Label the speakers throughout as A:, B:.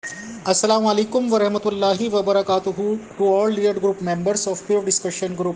A: Assalamu alaikum wa rahmatullahi wa barakatuhu to all lead group members of Pure Discussion Group.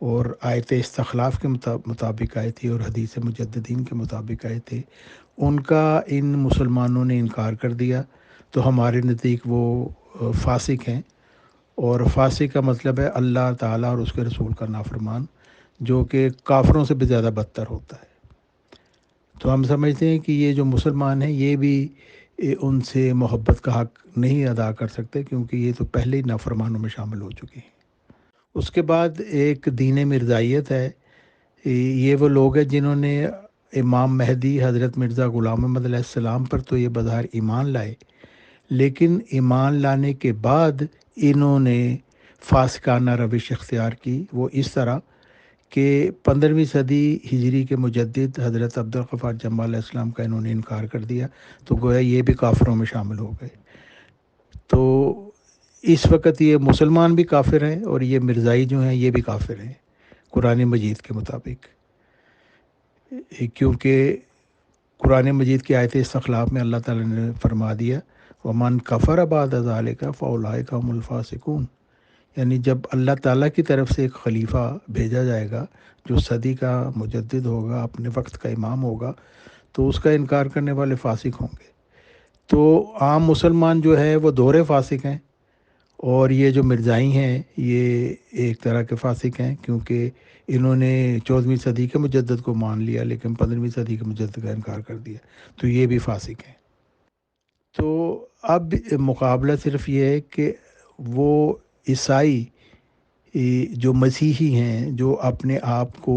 B: اور آیت استخلاف کے مطابق آئے تھے اور حدیث مجددین کے مطابق آئے تھے، ان کا ان مسلمانوں نے انکار کر دیا، تو ہمارے نزدیک وہ فاسق ہیں۔ اور فاسق کا مطلب ہے اللہ تعالیٰ اور اس کے رسول کا نافرمان، جو کہ کافروں سے بھی زیادہ بدتر ہوتا ہے۔ تو ہم سمجھتے ہیں کہ یہ جو مسلمان ہیں یہ بھی ان سے محبت کا حق نہیں ادا کر سکتے، کیونکہ یہ تو پہلے ہی نافرمانوں میں شامل ہو چکے ہیں۔ اس کے بعد ایک دین مرزائیت ہے۔ یہ وہ لوگ ہیں جنہوں نے امام مہدی حضرت مرزا غلام محمد علیہ السلام پر تو یہ بظاہر ایمان لائے، لیکن ایمان لانے کے بعد انہوں نے فاسقانہ روش اختیار کی۔ وہ اس طرح کہ 15ویں صدی ہجری کے مجدد حضرت عبدالغفار جمع علیہ السلام کا انہوں نے انکار کر دیا، تو گویا یہ بھی کافروں میں شامل ہو گئے۔ تو اس وقت یہ مسلمان بھی کافر ہیں اور یہ مرزائی جو ہیں یہ بھی کافر ہیں قرآن مجید کے مطابق، کیونکہ قرآن مجید کی آیت استخلاف میں اللہ تعالیٰ نے فرما دیا وَمَنْ كَفَرَ بَعْدَ ذَلِكَ فَأُولَٰئِكَ هُمُ الْفَاسِقُونَ، یعنی جب اللہ تعالیٰ کی طرف سے ایک خلیفہ بھیجا جائے گا جو صدی کا مجدد ہوگا، اپنے وقت کا امام ہوگا، تو اس کا انکار کرنے والے فاسق ہوں گے۔ تو عام مسلمان جو ہے وہ دورے فاسق ہیں، اور یہ جو مرزائی ہیں یہ ایک طرح کے فاسق ہیں، کیونکہ انہوں نے 14ویں صدی کے مجدد کو مان لیا لیکن 15ویں صدی کے مجدد کا انکار کر دیا، تو یہ بھی فاسق ہیں۔ تو اب مقابلہ صرف یہ ہے کہ وہ عیسائی جو مسیحی ہیں، جو اپنے آپ کو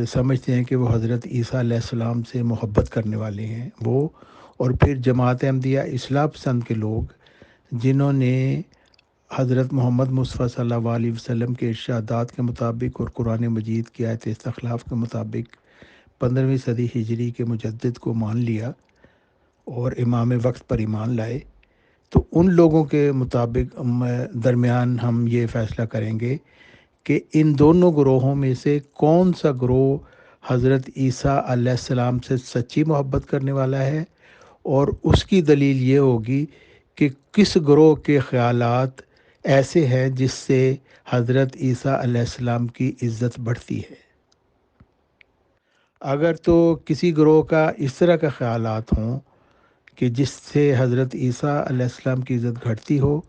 B: سمجھتے ہیں کہ وہ حضرت عیسیٰ علیہ السلام سے محبت کرنے والے ہیں، وہ، اور پھر جماعت احمدیہ اصلاح پسند کے لوگ جنہوں نے حضرت محمد مصطفیٰ صلی اللہ علیہ وسلم کے ارشادات کے مطابق اور قرآن مجید کی آیت استخلاف کے مطابق 15ویں صدی ہجری کے مجدد کو مان لیا اور امام وقت پر ایمان لائے، تو ان لوگوں کے مطابق درمیان ہم یہ فیصلہ کریں گے کہ ان دونوں گروہوں میں سے کون سا گروہ حضرت عیسیٰ علیہ السلام سے سچی محبت کرنے والا ہے، اور اس کی دلیل یہ ہوگی کہ کس گروہ کے خیالات ایسے ہیں جس سے حضرت عیسیٰ علیہ السلام کی عزت بڑھتی ہے۔ اگر تو کسی گروہ کا اس طرح کا خیالات ہوں کہ جس سے حضرت عیسیٰ علیہ السلام کی عزت گھٹتی ہو،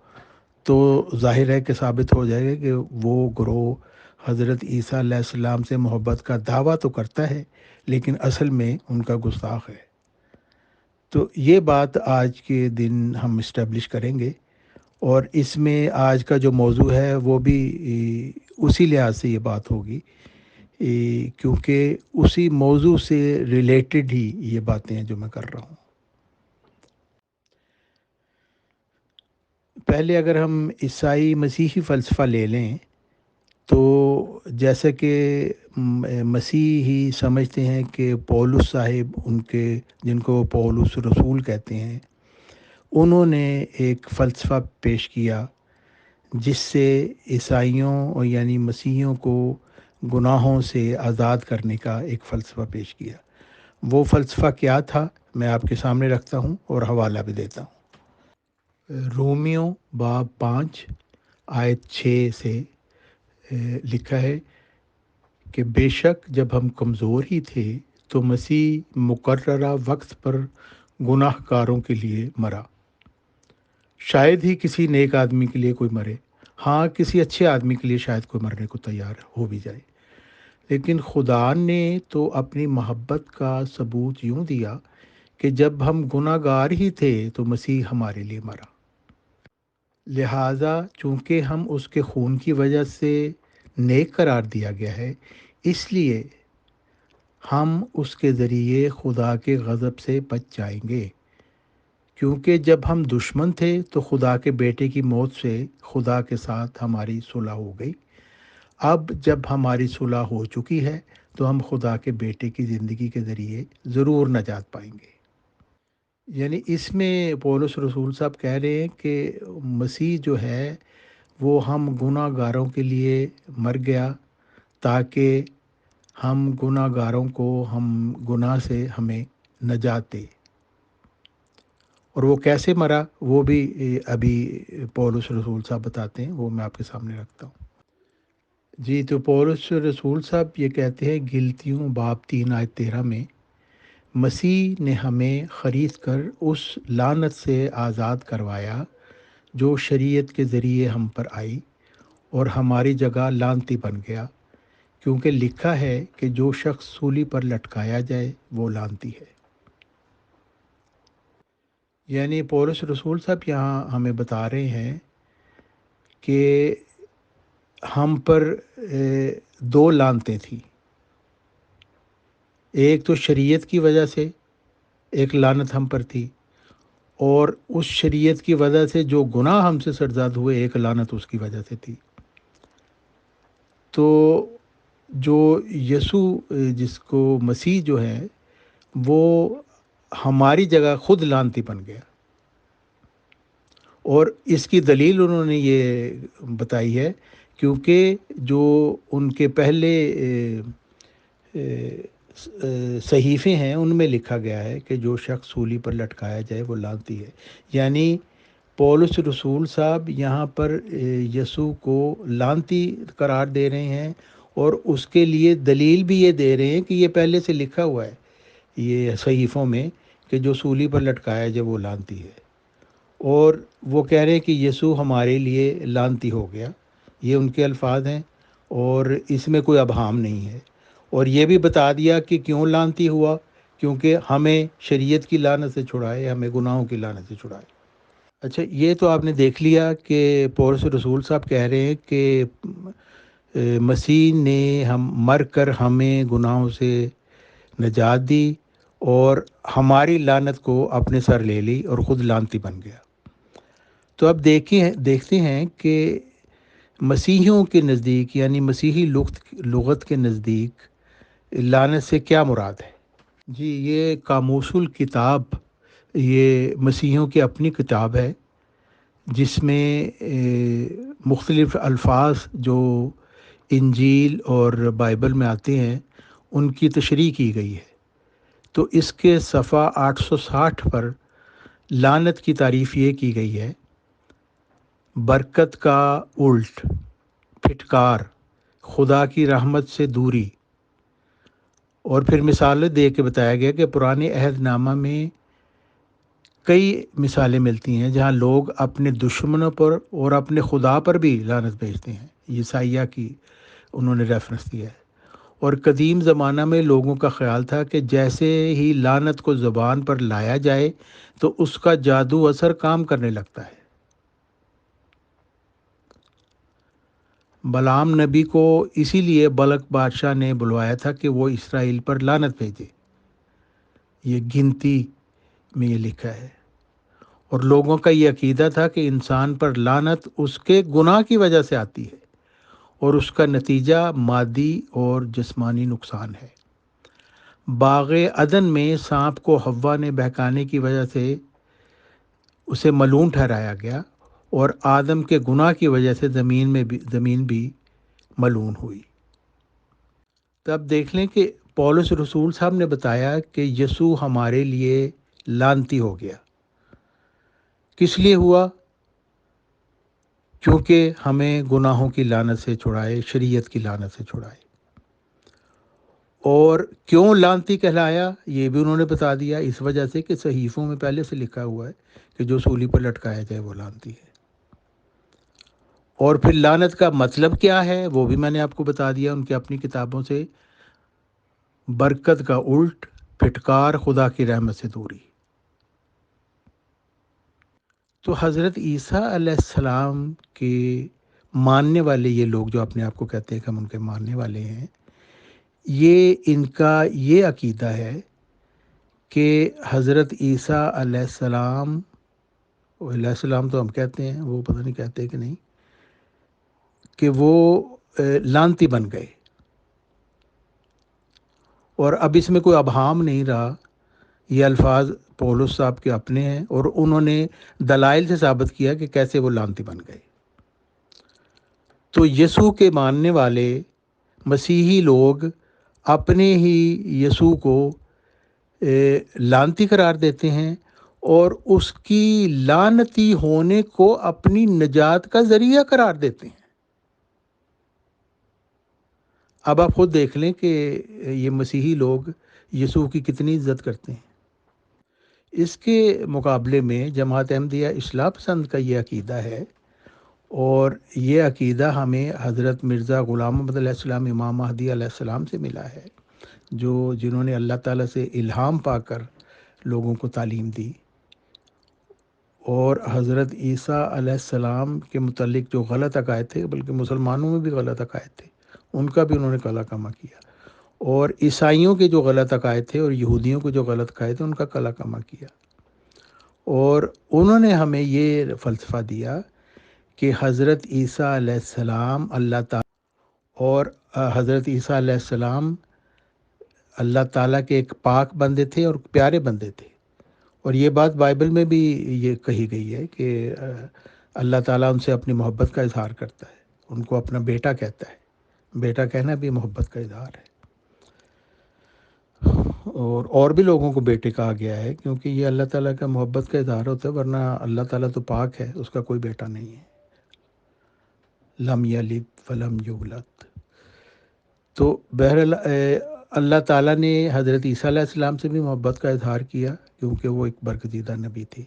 B: تو ظاہر ہے کہ ثابت ہو جائے گا کہ وہ گروہ حضرت عیسیٰ علیہ السلام سے محبت کا دعویٰ تو کرتا ہے لیکن اصل میں ان کا گستاخ ہے۔ تو یہ بات آج کے دن ہم اسٹیبلش کریں گے، اور اس میں آج کا جو موضوع ہے وہ بھی اسی لحاظ سے یہ بات ہوگی، کیونکہ اسی موضوع سے ریلیٹڈ ہی یہ باتیں ہیں جو میں کر رہا ہوں۔ پہلے اگر ہم عیسائی مسیحی فلسفہ لے لیں تو جیسا کہ مسیحی سمجھتے ہیں کہ پولس صاحب ان کے، جن کو پولس رسول کہتے ہیں، انہوں نے ایک فلسفہ پیش کیا جس سے عیسائیوں یعنی مسیحیوں کو گناہوں سے آزاد کرنے کا ایک فلسفہ پیش کیا۔ وہ فلسفہ کیا تھا میں آپ کے سامنے رکھتا ہوں اور حوالہ بھی دیتا ہوں۔ رومیو باب 5 آیت 6 سے لکھا ہے کہ بے شک جب ہم کمزور ہی تھے تو مسیح مقررہ وقت پر گناہ کاروں کے لیے مرا۔ شاید ہی کسی نیک آدمی کے لیے کوئی مرے، ہاں کسی اچھے آدمی کے لیے شاید کوئی مرنے کو تیار ہو بھی جائے، لیکن خدا نے تو اپنی محبت کا ثبوت یوں دیا کہ جب ہم گناہ گار ہی تھے تو مسیح ہمارے لیے مرا۔ لہٰذا چونکہ ہم اس کے خون کی وجہ سے نیک قرار دیا گیا ہے، اس لیے ہم اس کے ذریعے خدا کے غضب سے بچ جائیں گے، کیونکہ جب ہم دشمن تھے تو خدا کے بیٹے کی موت سے خدا کے ساتھ ہماری صلح ہو گئی۔ اب جب ہماری صلح ہو چکی ہے تو ہم خدا کے بیٹے کی زندگی کے ذریعے ضرور نجات پائیں گے۔ یعنی اس میں پولس رسول صاحب کہہ رہے ہیں کہ مسیح جو ہے وہ ہم گناہ گاروں کے لیے مر گیا تاکہ ہم گناہ گاروں کو ہم گناہ سے ہمیں نجات دے۔ اور وہ کیسے مرا وہ بھی ابھی پولس رسول صاحب بتاتے ہیں، وہ میں آپ کے سامنے رکھتا ہوں۔ جی، تو پولس رسول صاحب یہ کہتے ہیں گلتیوں باب 3 آیت 13 میں، مسیح نے ہمیں خرید کر اس لعنت سے آزاد کروایا جو شریعت کے ذریعے ہم پر آئی اور ہماری جگہ لعنتی بن گیا، کیونکہ لکھا ہے کہ جو شخص سولی پر لٹکایا جائے وہ لعنتی ہے۔ یعنی پولس رسول صاحب یہاں ہمیں بتا رہے ہیں کہ ہم پر دو لعنتیں تھیں، ایک تو شریعت کی وجہ سے ایک لعنت ہم پر تھی، اور اس شریعت کی وجہ سے جو گناہ ہم سے سرزاد ہوئے ایک لعنت اس کی وجہ سے تھی۔ تو جو یسوع جس کو مسیح جو ہے وہ ہماری جگہ خود لعنتی بن گیا، اور اس کی دلیل انہوں نے یہ بتائی ہے کیونکہ جو ان کے پہلے صحیفے ہیں ان میں لکھا گیا ہے کہ جو شخص سولی پر لٹکایا جائے وہ لعنتی ہے۔ یعنی پولس رسول صاحب یہاں پر یسوع کو لعنتی قرار دے رہے ہیں، اور اس کے لیے دلیل بھی یہ دے رہے ہیں کہ یہ پہلے سے لکھا ہوا ہے یہ صحیفوں میں کہ جو سولی پر لٹکایا جائے وہ لعنتی ہے، اور وہ کہہ رہے ہیں کہ یسوع ہمارے لیے لعنتی ہو گیا، یہ ان کے الفاظ ہیں، اور اس میں کوئی ابہام نہیں ہے۔ اور یہ بھی بتا دیا کہ کیوں لعنتی ہوا، کیونکہ ہمیں شریعت کی لعنت سے چھڑائے، ہمیں گناہوں کی لعنت سے چھڑائے۔ اچھا، یہ تو آپ نے دیکھ لیا کہ پولس رسول صاحب کہہ رہے ہیں کہ مسیح نے ہم مر کر ہمیں گناہوں سے نجات دی اور ہماری لعنت کو اپنے سر لے لی اور خود لعنتی بن گیا۔ تو اب دیکھتے ہیں کہ مسیحیوں کے نزدیک، یعنی مسیحی لغت کے نزدیک لعنت سے کیا مراد ہے؟ جی، یہ قاموس الکتاب یہ مسیحیوں کی اپنی کتاب ہے جس میں مختلف الفاظ جو انجیل اور بائبل میں آتے ہیں ان کی تشریح کی گئی ہے۔ تو اس کے صفحہ 860 پر لعنت کی تعریف یہ کی گئی ہے: برکت کا الٹ، پھٹکار، خدا کی رحمت سے دوری۔ اور پھر مثالیں دے کے بتایا گیا کہ پرانے عہد نامہ میں کئی مثالیں ملتی ہیں جہاں لوگ اپنے دشمنوں پر اور اپنے خدا پر بھی لعنت بھیجتے ہیں۔ یسایہ کی انہوں نے ریفرنس دیا ہے۔ اور قدیم زمانہ میں لوگوں کا خیال تھا کہ جیسے ہی لعنت کو زبان پر لایا جائے تو اس کا جادو اثر کام کرنے لگتا ہے۔ بلعام نبی کو اسی لیے بلق بادشاہ نے بلوایا تھا کہ وہ اسرائیل پر لعنت بھیجے، یہ گنتی میں یہ لکھا ہے۔ اور لوگوں کا یہ عقیدہ تھا کہ انسان پر لعنت اس کے گناہ کی وجہ سے آتی ہے اور اس کا نتیجہ مادی اور جسمانی نقصان ہے۔ باغ عدن میں سانپ کو حوا نے بہکانے کی وجہ سے اسے ملعون ٹھہرایا گیا، اور آدم کے گناہ کی وجہ سے زمین بھی ملعون ہوئی۔ تب دیکھ لیں کہ پولس رسول صاحب نے بتایا کہ یسوع ہمارے لیے لعنتی ہو گیا۔ کس لیے ہوا؟ کیونکہ ہمیں گناہوں کی لعنت سے چھڑائے، شریعت کی لعنت سے چھڑائے۔ اور کیوں لعنتی کہلایا یہ بھی انہوں نے بتا دیا، اس وجہ سے کہ صحیفوں میں پہلے سے لکھا ہوا ہے کہ جو سولی پر لٹکایا جائے وہ لعنتی ہے۔ اور پھر لعنت کا مطلب کیا ہے وہ بھی میں نے آپ کو بتا دیا ان کی اپنی کتابوں سے: برکت کا الٹ، پھٹکار، خدا کی رحمت سے دوری۔ تو حضرت عیسیٰ علیہ السلام کے ماننے والے یہ لوگ جو اپنے آپ کو کہتے ہیں کہ ہم ان کے ماننے والے ہیں، یہ ان کا یہ عقیدہ ہے کہ حضرت عیسیٰ علیہ السلام تو ہم کہتے ہیں، وہ پتہ نہیں کہتے کہ نہیں، کہ وہ لعنتی بن گئے۔ اور اب اس میں کوئی ابہام نہیں رہا، یہ الفاظ پولس صاحب کے اپنے ہیں اور انہوں نے دلائل سے ثابت کیا کہ کیسے وہ لعنتی بن گئے۔ تو یسوع کے ماننے والے مسیحی لوگ اپنے ہی یسوع کو لعنتی قرار دیتے ہیں اور اس کی لعنتی ہونے کو اپنی نجات کا ذریعہ قرار دیتے ہیں۔ اب آپ خود دیکھ لیں کہ یہ مسیحی لوگ یسوع کی کتنی عزت کرتے ہیں۔ اس کے مقابلے میں جماعت احمدیہ اصلاح پسند کا یہ عقیدہ ہے، اور یہ عقیدہ ہمیں حضرت مرزا غلام محمد علیہ السلام، امام مہدی علیہ السلام سے ملا ہے، جنہوں نے اللہ تعالیٰ سے الہام پا کر لوگوں کو تعلیم دی، اور حضرت عیسیٰ علیہ السلام کے متعلق جو غلط عقائد تھے، بلکہ مسلمانوں میں بھی غلط عقائد تھے، ان کا بھی انہوں نے کلا کما کیا، اور عیسائیوں کے جو غلط عقائد تھے اور یہودیوں کے جو غلط عقائد تھے ان کا کلا کما کیا، اور انہوں نے ہمیں یہ فلسفہ دیا کہ حضرت عیسیٰ علیہ السلام اللہ تعالیٰ، اور حضرت عیسیٰ علیہ السلام اللہ تعالیٰ کے ایک پاک بندے تھے اور پیارے بندے تھے، اور یہ بات بائبل میں بھی یہ کہی گئی ہے کہ اللہ تعالیٰ ان سے اپنی محبت کا اظہار کرتا ہے، ان کو اپنا بیٹا کہتا ہے، بیٹا کہنا بھی محبت کا اظہار ہے، اور بھی لوگوں کو بیٹے کہا گیا ہے، کیونکہ یہ اللہ تعالیٰ کا محبت کا اظہار ہوتا ہے، ورنہ اللہ تعالیٰ تو پاک ہے، اس کا کوئی بیٹا نہیں ہے، لم یلد ولم یولد۔ تو بہرحال اللہ تعالیٰ نے حضرت عیسیٰ علیہ السلام سے بھی محبت کا اظہار کیا، کیونکہ وہ ایک برگزیدہ نبی تھے۔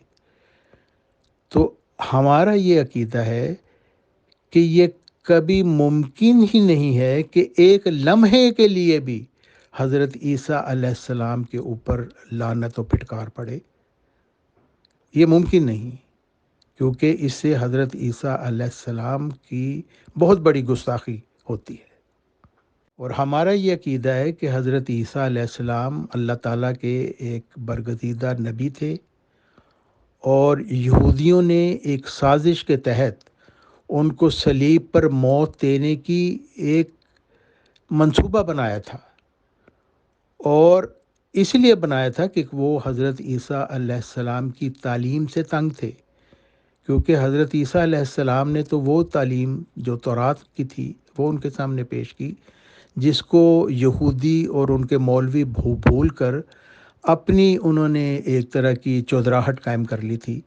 B: تو ہمارا یہ عقیدہ ہے کہ یہ کبھی ممکن ہی نہیں ہے کہ ایک لمحے کے لیے بھی حضرت عیسیٰ علیہ السلام کے اوپر لعنت و پھٹکار پڑے، یہ ممکن نہیں، کیونکہ اس سے حضرت عیسیٰ علیہ السلام کی بہت بڑی گستاخی ہوتی ہے۔ اور ہمارا یہ عقیدہ ہے کہ حضرت عیسیٰ علیہ السلام اللہ تعالیٰ کے ایک برگزیدہ نبی تھے، اور یہودیوں نے ایک سازش کے تحت ان کو صلیب پر موت دینے کی ایک منصوبہ بنایا تھا، اور اس لیے بنایا تھا کہ وہ حضرت عیسیٰ علیہ السلام کی تعلیم سے تنگ تھے، کیونکہ حضرت عیسیٰ علیہ السلام نے تو وہ تعلیم جو تورات کی تھی وہ ان کے سامنے پیش کی، جس کو یہودی اور ان کے مولوی بھول کر اپنی انہوں نے ایک طرح کی چودراہٹ قائم کر لی تھی،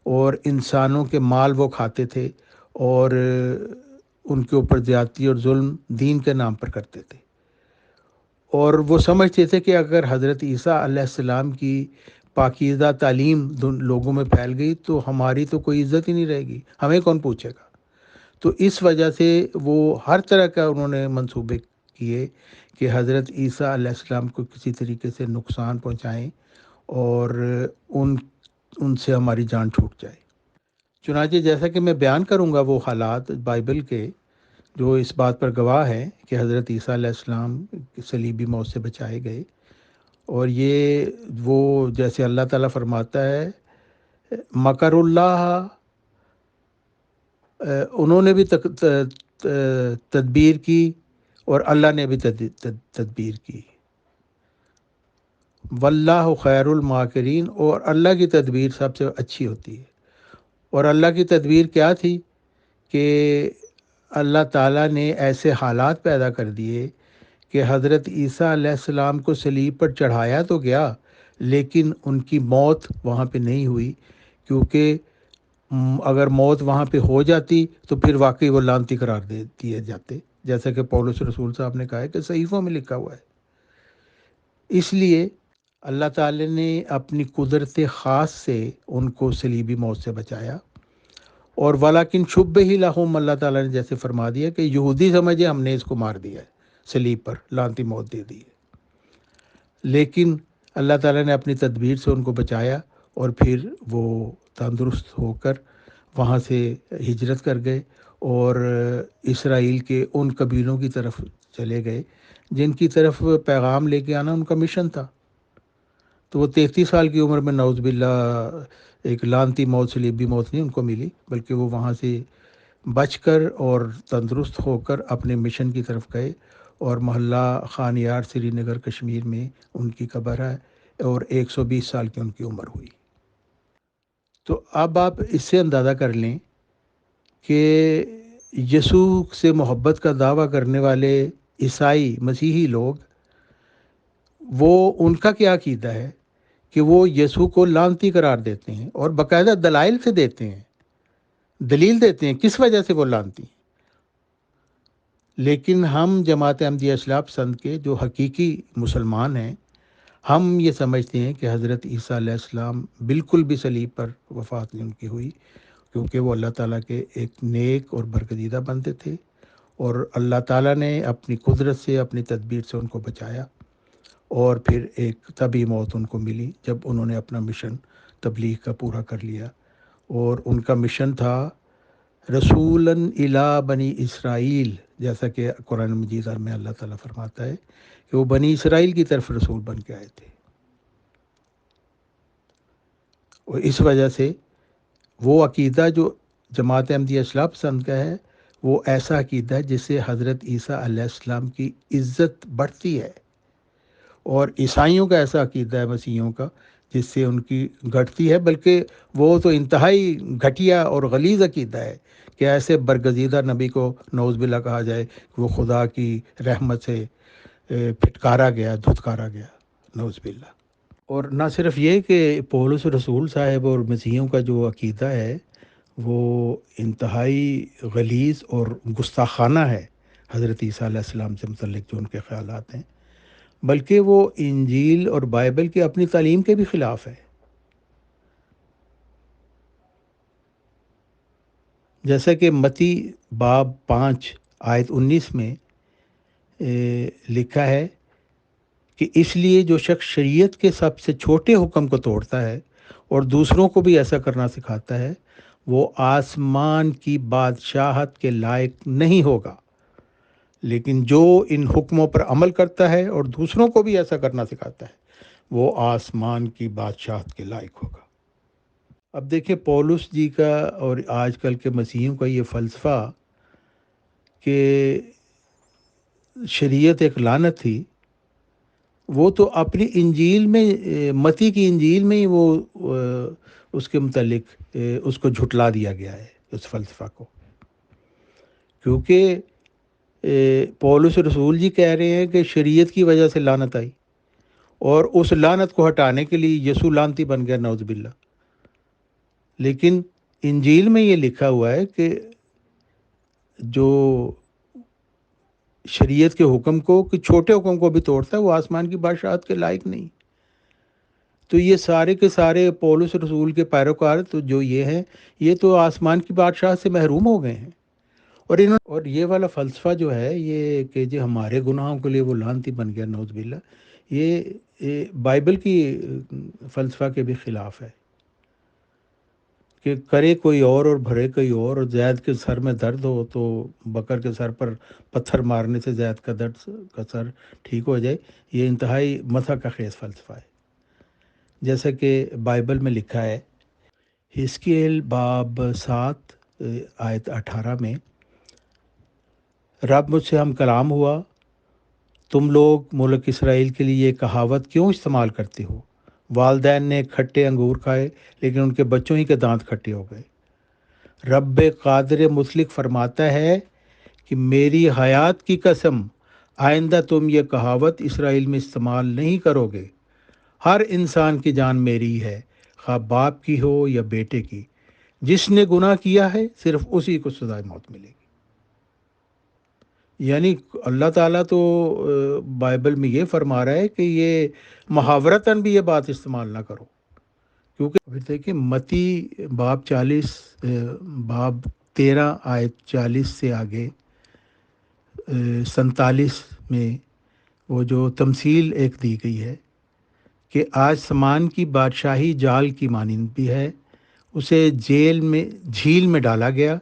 B: اور انسانوں کے مال وہ کھاتے تھے، اور ان کے اوپر زیادتی اور ظلم دین کے نام پر کرتے تھے، اور وہ سمجھتے تھے کہ اگر حضرت عیسیٰ علیہ السلام کی پاکیزہ تعلیم لوگوں میں پھیل گئی تو ہماری تو کوئی عزت ہی نہیں رہے گی، ہمیں کون پوچھے گا۔ تو اس وجہ سے وہ ہر طرح کا انہوں نے منصوبے کیے کہ حضرت عیسیٰ علیہ السلام کو کسی طریقے سے نقصان پہنچائیں اور ان سے ہماری جان چھوٹ جائے۔ چنانچہ جیسا کہ میں بیان کروں گا وہ حالات بائبل کے جو اس بات پر گواہ ہے کہ حضرت عیسیٰ علیہ السلام صلیبی موت سے بچائے گئے، اور یہ وہ جیسے اللہ تعالیٰ فرماتا ہے مکر اللہ، انہوں نے بھی تدبیر کی اور اللہ نے بھی تدبیر کی، واللہ خیر الماکرین، اور اللہ کی تدبیر سب سے اچھی ہوتی ہے۔ اور اللہ کی تدبیر کیا تھی کہ اللہ تعالیٰ نے ایسے حالات پیدا کر دیے کہ حضرت عیسیٰ علیہ السلام کو صلیب پر چڑھایا تو گیا، لیکن ان کی موت وہاں پہ نہیں ہوئی، کیونکہ اگر موت وہاں پہ ہو جاتی تو پھر واقعی وہ لعنتی قرار دے دیے جاتے، جیسا کہ پولس رسول صاحب نے کہا ہے کہ صحیفوں میں لکھا ہوا ہے۔ اس لیے اللہ تعالیٰ نے اپنی قدرت خاص سے ان کو صلیبی موت سے بچایا، اور ولیکن شبہ لہم، اللہ تعالیٰ نے جیسے فرما دیا کہ یہودی سمجھے ہم نے اس کو مار دیا ہے، صلیب پر لعنتی موت دے دی ہے، لیکن اللہ تعالیٰ نے اپنی تدبیر سے ان کو بچایا، اور پھر وہ تندرست ہو کر وہاں سے ہجرت کر گئے اور اسرائیل کے ان قبیلوں کی طرف چلے گئے جن کی طرف پیغام لے کے آنا ان کا مشن تھا۔ تو وہ 33 سال کی عمر میں نعوذ باللہ ایک لعنتی موت، صلیبی موت نہیں ان کو ملی، بلکہ وہ وہاں سے بچ کر اور تندرست ہو کر اپنے مشن کی طرف گئے، اور محلہ خان یار سری نگر کشمیر میں ان کی قبر ہے، اور 120 سال کی ان کی عمر ہوئی۔ تو اب آپ اس سے اندازہ کر لیں کہ یسوع سے محبت کا دعویٰ کرنے والے عیسائی مسیحی لوگ، وہ ان کا کیا عقیدہ ہے کہ وہ یسوع کو لعنتی قرار دیتے ہیں، اور باقاعدہ دلائل سے دیتے ہیں، دلیل دیتے ہیں کس وجہ سے وہ لعنتی ہیں۔ لیکن ہم جماعت احمدیہ اصلاح پسند کے جو حقیقی مسلمان ہیں، ہم یہ سمجھتے ہیں کہ حضرت عیسیٰ علیہ السلام بالکل بھی صلیب پر وفات نہیں ان کی ہوئی، کیونکہ وہ اللہ تعالیٰ کے ایک نیک اور برگزیدہ بندے تھے، اور اللہ تعالیٰ نے اپنی قدرت سے، اپنی تدبیر سے ان کو بچایا، اور پھر ایک طبی موت ان کو ملی جب انہوں نے اپنا مشن تبلیغ کا پورا کر لیا، اور ان کا مشن تھا رسولاً الی بنی اسرائیل، جیسا کہ قرآن مجید میں اللہ تعالیٰ فرماتا ہے کہ وہ بنی اسرائیل کی طرف رسول بن کے آئے تھے۔ اور اس وجہ سے وہ عقیدہ جو جماعت احمدیہ اصلاح پسند کا ہے، وہ ایسا عقیدہ ہے جس سے حضرت عیسیٰ علیہ السلام کی عزت بڑھتی ہے، اور عیسائیوں کا ایسا عقیدہ ہے مسیحیوں کا جس سے ان کی گھٹتی ہے، بلکہ وہ تو انتہائی گھٹیا اور غلیظ عقیدہ ہے کہ ایسے برگزیدہ نبی کو نعوذ باللہ کہا جائے کہ وہ خدا کی رحمت سے پھٹکارا گیا، دھتکارا گیا، نعوذ باللہ۔ اور نہ صرف یہ کہ پولس رسول صاحب اور مسیحیوں کا جو عقیدہ ہے وہ انتہائی غلیظ اور گستاخانہ ہے حضرت عیسیٰ علیہ السلام سے متعلق جو ان کے خیالات ہیں، بلکہ وہ انجیل اور بائبل کی اپنی تعلیم کے بھی خلاف ہے۔ جیسا کہ متی باب 5 آیت 19 میں لکھا ہے کہ اس لیے جو شخص شریعت کے سب سے چھوٹے حکم کو توڑتا ہے اور دوسروں کو بھی ایسا کرنا سکھاتا ہے، وہ آسمان کی بادشاہت کے لائق نہیں ہوگا، لیکن جو ان حکموں پر عمل کرتا ہے اور دوسروں کو بھی ایسا کرنا سکھاتا ہے، وہ آسمان کی بادشاہت کے لائق ہوگا۔ اب دیکھیں پولس جی کا اور آج کل کے مسیحیوں کا یہ فلسفہ کہ شریعت ایک لعنت تھی، وہ تو اپنی انجیل میں، متی کی انجیل میں ہی وہ اس کے متعلق اس کو جھٹلا دیا گیا ہے، اس فلسفہ کو، کیونکہ پولس رسول جی کہہ رہے ہیں کہ شریعت کی وجہ سے لعنت آئی، اور اس لعنت کو ہٹانے کے لیے یسوع لعنتی بن گیا، نعوذ باللہ۔ لیکن انجیل میں یہ لکھا ہوا ہے کہ جو شریعت کے حکم کو، کہ چھوٹے حکم کو بھی توڑتا ہے، وہ آسمان کی بادشاہت کے لائق نہیں۔ تو یہ سارے کے سارے پولس رسول کے پیروکار تو جو یہ ہیں، یہ تو آسمان کی بادشاہت سے محروم ہو گئے ہیں، اور یہ والا فلسفہ جو ہے یہ کہ جو ہمارے گناہوں کے لیے وہ لعنتی بن گیا، نعوذ باللہ، یہ بائبل کی فلسفہ کے بھی خلاف ہے کہ کرے کوئی اور بھرے کوئی اور زید کے سر میں درد ہو تو بکر کے سر پر پتھر مارنے سے زید کا درد کا سر ٹھیک ہو جائے۔ یہ انتہائی متھا کا خیز فلسفہ ہے، جیسا کہ بائبل میں لکھا ہے حزقیل باب 7 آیت 18 میں، رب مجھ سے ہم کلام ہوا، تم لوگ ملک اسرائیل کے لیے یہ کہاوت کیوں استعمال کرتے ہو، والدین نے کھٹے انگور کھائے لیکن ان کے بچوں ہی کے دانت کھٹے ہو گئے۔ رب قادر مطلق فرماتا ہے کہ میری حیات کی قسم، آئندہ تم یہ کہاوت اسرائیل میں استعمال نہیں کرو گے، ہر انسان کی جان میری ہے، خواہ باپ کی ہو یا بیٹے کی، جس نے گناہ کیا ہے صرف اسی کو سزائے موت ملے گی۔ یعنی اللہ تعالیٰ تو بائبل میں یہ فرما رہا ہے کہ یہ محاورتاً بھی یہ بات استعمال نہ کرو، کیونکہ دیکھیں متی باب 13 آیت 40 سے آگے 47 میں وہ جو تمثیل ایک دی گئی ہے کہ آسمان کی بادشاہی جال کی مانند بھی ہے، اسے جھیل میں ڈالا گیا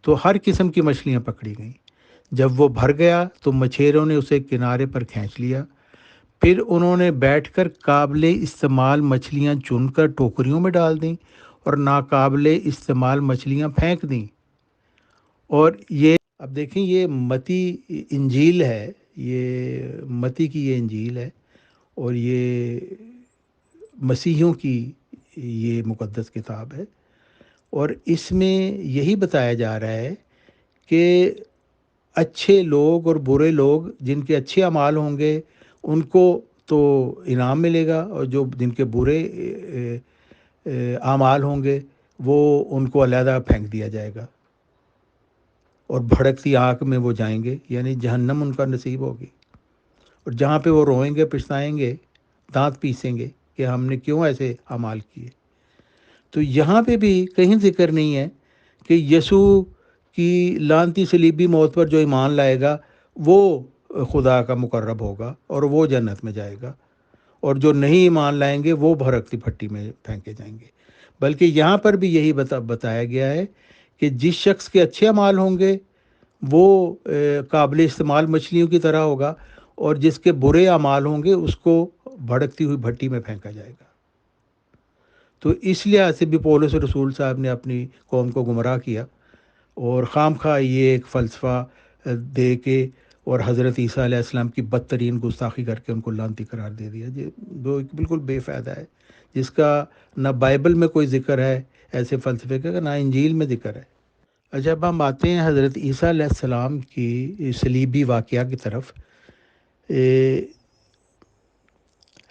B: تو ہر قسم کی مچھلیاں پکڑی گئیں، جب وہ بھر گیا تو مچھیروں نے اسے کنارے پر کھینچ لیا، پھر انہوں نے بیٹھ کر قابل استعمال مچھلیاں چن کر ٹوکریوں میں ڈال دیں اور ناقابل استعمال مچھلیاں پھینک دیں۔ اور یہ اب دیکھیں یہ متی انجیل ہے، یہ متی کی یہ انجیل ہے، اور یہ مسیحیوں کی یہ مقدس کتاب ہے، اور اس میں یہی بتایا جا رہا ہے کہ اچھے لوگ اور برے لوگ، جن کے اچھے اعمال ہوں گے ان کو تو انعام ملے گا، اور جو جن کے برے اعمال ہوں گے وہ ان کو علیحدہ پھینک دیا جائے گا۔ اور بھڑکتی آگ میں وہ جائیں گے، یعنی جہنم ان کا نصیب ہوگی، اور جہاں پہ وہ روئیں گے، پچھتائیں گے، دانت پیسیں گے کہ ہم نے کیوں ایسے اعمال کیے۔ تو یہاں پہ بھی کہیں ذکر نہیں ہے کہ یسوع کی لعنتی صلیبی موت پر جو ایمان لائے گا وہ خدا کا مقرب ہوگا اور وہ جنت میں جائے گا، اور جو نہیں ایمان لائیں گے وہ بھڑکتی بھٹی میں پھینکے جائیں گے۔ بلکہ یہاں پر بھی یہی بتایا گیا ہے کہ جس شخص کے اچھے اعمال ہوں گے وہ قابل استعمال مچھلیوں کی طرح ہوگا، اور جس کے برے اعمال ہوں گے اس کو بھڑکتی ہوئی بھٹی میں پھینکا جائے گا۔ تو اس لحاظ سے بھی پولس رسول صاحب نے اپنی قوم کو گمراہ کیا، اور خام خواہ یہ ایک فلسفہ دے کے اور حضرت عیسیٰ علیہ السلام کی بدترین گستاخی کر کے ان کو لعنتی قرار دے دیا، جو بالکل بے فائدہ ہے، جس کا نہ بائبل میں کوئی ذکر ہے ایسے فلسفے کا، نہ انجیل میں ذکر ہے۔ جب ہم آتے ہیں حضرت عیسیٰ علیہ السلام کی صلیبی واقعہ کی طرف،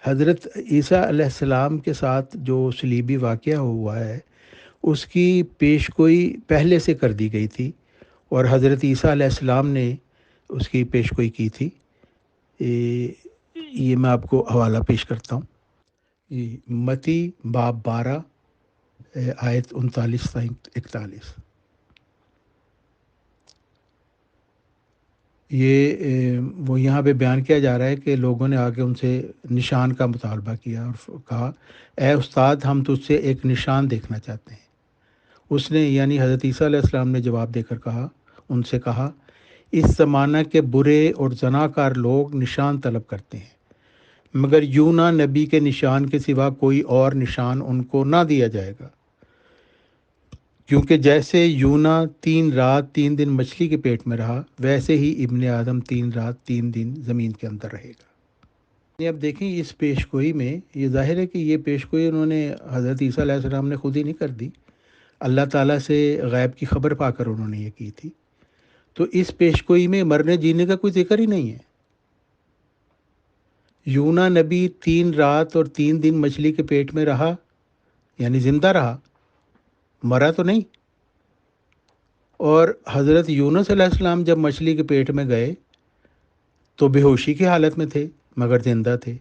B: حضرت عیسیٰ علیہ السلام کے ساتھ جو صلیبی واقعہ ہوا ہے اس کی پیشگوئی پہلے سے کر دی گئی تھی، اور حضرت عیسیٰ علیہ السلام نے اس کی پیشگوئی کی تھی۔ یہ میں آپ کو حوالہ پیش کرتا ہوں، متی باب 12 آیت 39 تا 41۔ یہ وہ یہاں پہ بیان کیا جا رہا ہے کہ لوگوں نے آ کے ان سے نشان کا مطالبہ کیا اور کہا، اے استاد، ہم تجھ سے ایک نشان دیکھنا چاہتے ہیں۔ اس نے یعنی حضرت عیسیٰ علیہ السلام نے جواب دے کر ان سے کہا، اس زمانہ کے برے اور زناکار لوگ نشان طلب کرتے ہیں، مگر یونا نبی کے نشان کے سوا کوئی اور نشان ان کو نہ دیا جائے گا، کیونکہ جیسے یونا 3 رات 3 دن مچھلی کے پیٹ میں رہا، ویسے ہی ابن آدم 3 رات 3 دن زمین کے اندر رہے گا۔ اب دیکھیں اس پیشگوئی میں یہ ظاہر ہے کہ یہ پیشگوئی انہوں نے حضرت عیسیٰ علیہ السلام نے خود ہی نہیں کر دی، اللہ تعالیٰ سے غیب کی خبر پا کر انہوں نے یہ کی تھی۔ تو اس پیشگوئی میں مرنے جینے کا کوئی ذکر ہی نہیں ہے۔ یونا نبی 3 رات اور 3 دن مچھلی کے پیٹ میں رہا، یعنی زندہ رہا، مرا تو نہیں۔ اور حضرت یونس علیہ السلام جب مچھلی کے پیٹ میں گئے تو بے ہوشی کی حالت میں تھے مگر زندہ تھے،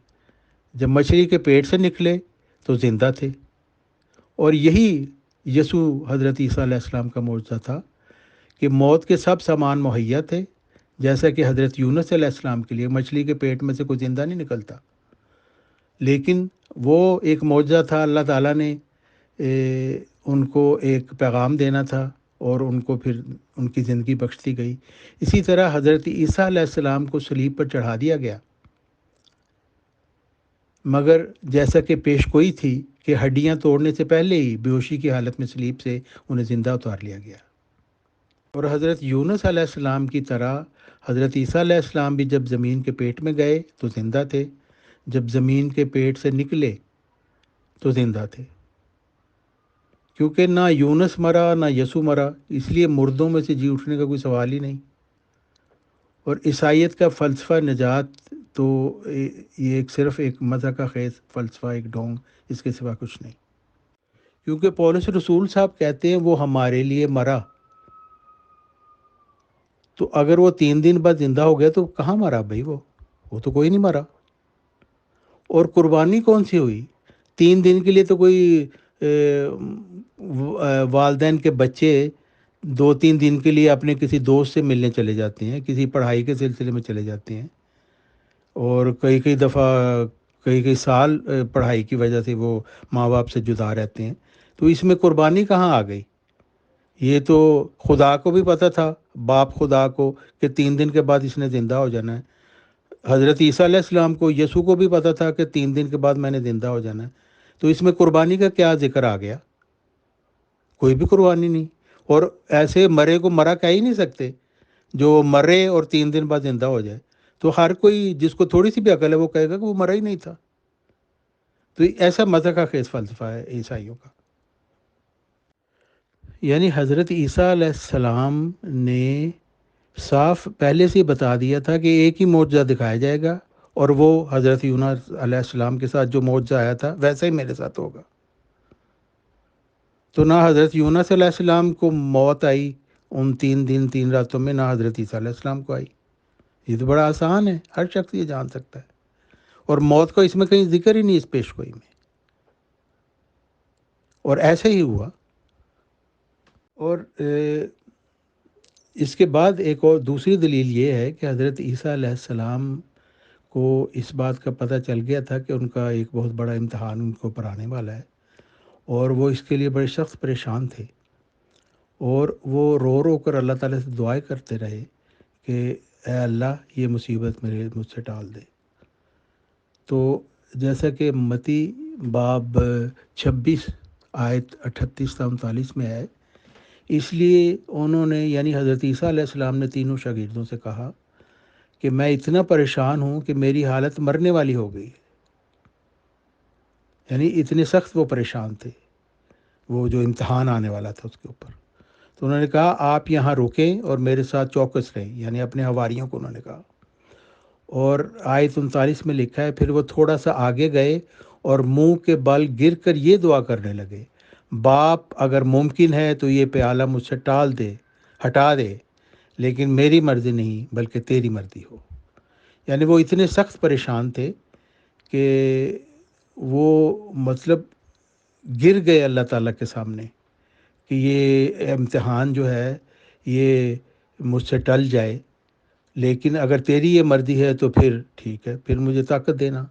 B: جب مچھلی کے پیٹ سے نکلے تو زندہ تھے۔ اور یہی یسوع حضرت عیسیٰ علیہ السلام کا معجزہ تھا کہ موت کے سب سامان مہیا تھے، جیسا کہ حضرت یونس علیہ السلام کے لیے مچھلی کے پیٹ میں سے کوئی زندہ نہیں نکلتا، لیکن وہ ایک معجزہ تھا، اللہ تعالیٰ نے ان کو ایک پیغام دینا تھا اور ان کو پھر ان کی زندگی بخش دی گئی۔ اسی طرح حضرت عیسیٰ علیہ السلام کو صلیب پر چڑھا دیا گیا، مگر جیسا کہ پیشگوئی تھی کہ ہڈیاں توڑنے سے پہلے ہی بے ہوشی کی حالت میں صلیب سے انہیں زندہ اتار لیا گیا۔ اور حضرت یونس علیہ السلام کی طرح حضرت عیسیٰ علیہ السلام بھی جب زمین کے پیٹ میں گئے تو زندہ تھے، جب زمین کے پیٹ سے نکلے تو زندہ تھے، کیونکہ نہ یونس مرا نہ یسوع مرا، اس لیے مردوں میں سے جی اٹھنے کا کوئی سوال ہی نہیں۔ اور عیسائیت کا فلسفہ نجات تو یہ صرف ایک مزہ کا خیز فلسفہ، ایک ڈھونگ، اس کے سوا کچھ نہیں، کیونکہ پولس رسول صاحب کہتے ہیں وہ ہمارے لیے مرا، تو اگر وہ 3 دن بعد زندہ ہو گیا تو کہاں مرا بھائی؟ وہ تو کوئی نہیں مرا۔ اور قربانی کون سی ہوئی؟ 3 دن کے لیے تو کوئی والدین کے بچے 2-3 دن کے لیے اپنے کسی دوست سے ملنے چلے جاتے ہیں، کسی پڑھائی کے سلسلے میں چلے جاتے ہیں، اور کئی دفعہ کئی سال پڑھائی کی وجہ سے وہ ماں باپ سے جدا رہتے ہیں، تو اس میں قربانی کہاں آ گئی؟ یہ تو خدا کو بھی پتہ تھا، باپ خدا کو، کہ 3 دن کے بعد اس نے زندہ ہو جانا ہے۔ حضرت عیسیٰ علیہ السلام کو، یسوع کو بھی پتہ تھا کہ 3 دن کے بعد میں نے زندہ ہو جانا ہے، تو اس میں قربانی کا کیا ذکر آ گیا؟ کوئی بھی قربانی نہیں۔ اور ایسے مرے کو مرا کہہ ہی نہیں سکتے، جو مرے اور 3 دن بعد زندہ ہو جائے، تو ہر کوئی جس کو تھوڑی سی بھی عقل ہے وہ کہے گا کہ وہ مرا ہی نہیں تھا۔ تو ایسا مزہ کا خیز فلسفہ ہے عیسائیوں کا۔ یعنی حضرت عیسیٰ علیہ السلام نے صاف پہلے سے بتا دیا تھا کہ ایک ہی معجزہ دکھایا جائے گا، اور وہ حضرت یونس علیہ السلام کے ساتھ جو معجزہ آیا تھا ویسا ہی میرے ساتھ ہوگا۔ تو نہ حضرت یونس علیہ السلام کو موت آئی ان 3 دن 3 راتوں میں نہ حضرت عیسیٰ علیہ السلام کو آئی۔ یہ تو بڑا آسان ہے، ہر شخص یہ جان سکتا ہے، اور موت کا اس میں کہیں ذکر ہی نہیں اس پیش گوئی میں، اور ایسے ہی ہوا۔ اور اس کے بعد ایک اور دوسری دلیل یہ ہے کہ حضرت عیسیٰ علیہ السلام کو اس بات کا پتہ چل گیا تھا کہ ان کا ایک بہت بڑا امتحان ان کو اوپر آنے والا ہے، اور وہ اس کے لیے بڑے سخت پریشان تھے، اور وہ رو رو کر اللہ تعالیٰ سے دعائیں کرتے رہے کہ اے اللہ یہ مصیبت مجھ سے ٹال دے۔ تو جیسا کہ متی باب 26 آیت 38 تا 39 میں ہے، اس لیے انہوں نے یعنی حضرت عیسیٰ علیہ السلام نے تینوں شاگردوں سے کہا کہ میں اتنا پریشان ہوں کہ میری حالت مرنے والی ہو گئی، یعنی اتنے سخت وہ پریشان تھے، وہ جو امتحان آنے والا تھا اس کے اوپر۔ تو انہوں نے کہا آپ یہاں رکیں اور میرے ساتھ چوکس رہیں، یعنی اپنے حواریوں کو انہوں نے کہا۔ اور آیت 39 میں لکھا ہے پھر وہ تھوڑا سا آگے گئے اور منہ کے بل گر کر یہ دعا کرنے لگے، باپ اگر ممکن ہے تو یہ پیالہ مجھ سے ہٹا دے، لیکن میری مرضی نہیں بلکہ تیری مرضی ہو۔ یعنی وہ اتنے سخت پریشان تھے کہ وہ مطلب گر گئے اللہ تعالیٰ کے سامنے کہ یہ امتحان جو ہے یہ مجھ سے ٹل جائے، لیکن اگر تیری یہ مرضی ہے تو پھر ٹھیک ہے، پھر مجھے طاقت دینا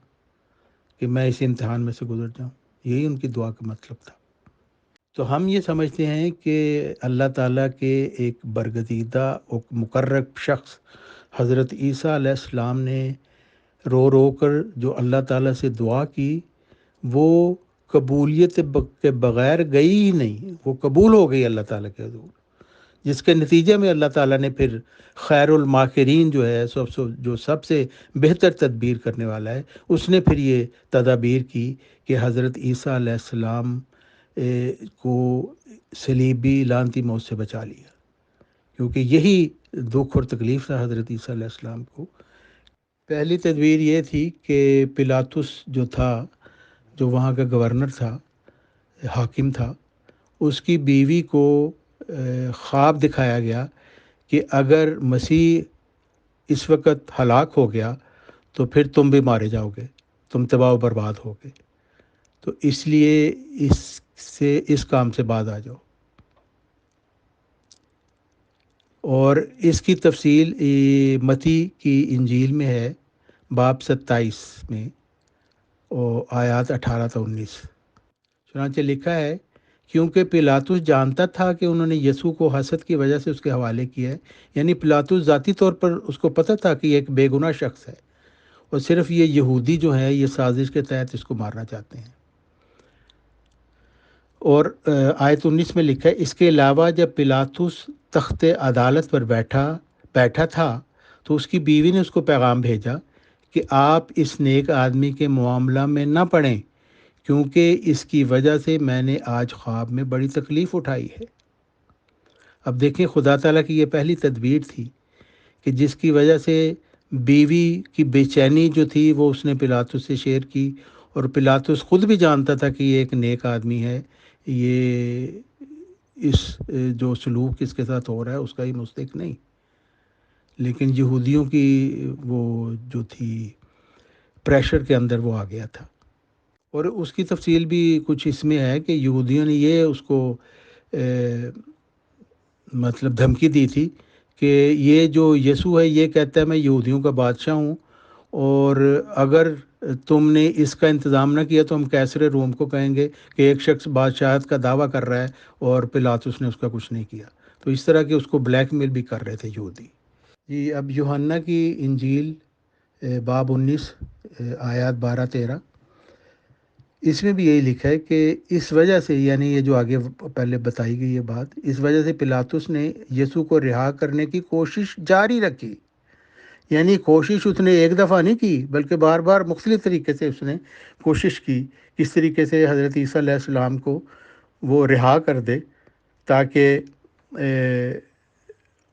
B: کہ میں اس امتحان میں سے گزر جاؤں۔ یہی ان کی دعا کا مطلب تھا۔ تو ہم یہ سمجھتے ہیں کہ اللہ تعالیٰ کے ایک برگزیدہ اور مقرب شخص حضرت عیسیٰ علیہ السلام نے رو رو کر جو اللہ تعالیٰ سے دعا کی، وہ قبولیت کے بغیر گئی ہی نہیں، وہ قبول ہو گئی اللہ تعالیٰ کے حضور، جس کے نتیجے میں اللہ تعالیٰ نے پھر خیر الماکرین جو ہے جو سب سے بہتر تدبیر کرنے والا ہے، اس نے پھر یہ تدابیر کی کہ حضرت عیسیٰ علیہ السلام کو صلیبی لعنتی موت سے بچا لیا، کیونکہ یہی دکھ اور تکلیف تھا حضرت عیسیٰ علیہ السلام کو۔ پہلی تدبیر یہ تھی کہ پلاطس جو تھا، جو وہاں کا گورنر تھا، حاکم تھا، اس کی بیوی کو خواب دکھایا گیا کہ اگر مسیح اس وقت ہلاک ہو گیا تو پھر تم بھی مارے جاؤ گے، تم تباہ و برباد ہو گے، تو اس لیے اس کام سے بعد آ جاؤ۔ اور اس کی تفصیل متی کی انجیل میں ہے، باب 27 میں، اور آیات 18 تا 19۔ چنانچہ لکھا ہے کیونکہ پلاطس جانتا تھا کہ انہوں نے یسوع کو حسد کی وجہ سے اس کے حوالے کیا ہے، یعنی پلاطس ذاتی طور پر اس کو پتہ تھا کہ یہ ایک بے گناہ شخص ہے، اور صرف یہ یہودی جو ہیں یہ سازش کے تحت اس کو مارنا چاہتے ہیں۔ اور آیت 19 میں لکھا ہے اس کے علاوہ جب پلاطس تخت عدالت پر بیٹھا تھا تو اس کی بیوی نے اس کو پیغام بھیجا کہ آپ اس نیک آدمی کے معاملہ میں نہ پڑیں، کیونکہ اس کی وجہ سے میں نے آج خواب میں بڑی تکلیف اٹھائی ہے۔ اب دیکھیں خدا تعالیٰ کی یہ پہلی تدبیر تھی کہ جس کی وجہ سے بیوی کی بے چینی جو تھی وہ اس نے پلاطس سے شیئر کی، اور پلاطس خود بھی جانتا تھا کہ یہ ایک نیک آدمی ہے، یہ اس جو سلوک اس کے ساتھ ہو رہا ہے اس کا ہی مستحق نہیں، لیکن یہودیوں کی وہ جو تھی پریشر کے اندر وہ آ گیا تھا۔ اور اس کی تفصیل بھی کچھ اس میں ہے کہ یہودیوں نے یہ اس کو مطلب دھمکی دی تھی کہ یہ جو یسوع ہے یہ کہتا ہے میں یہودیوں کا بادشاہ ہوں، اور اگر تم نے اس کا انتظام نہ کیا تو ہم کیسر روم کو کہیں گے کہ ایک شخص بادشاہت کا دعویٰ کر رہا ہے اور پلاطس نے اس کا کچھ نہیں کیا۔ تو اس طرح کے اس کو بلیک میل بھی کر رہے تھے یہودی۔ جی اب یوحنا کی انجیل باب 19 آیات 12-13، اس میں بھی یہی لکھا ہے کہ اس وجہ سے، یعنی یہ جو آگے پہلے بتائی گئی یہ بات، اس وجہ سے پلاطس نے یسوع کو رہا کرنے کی کوشش جاری رکھی، یعنی کوشش اس نے ایک دفعہ نہیں کی بلکہ بار بار مختلف طریقے سے اس نے کوشش کی، کس طریقے سے حضرت عیسیٰ علیہ السلام کو وہ رہا کر دے تاکہ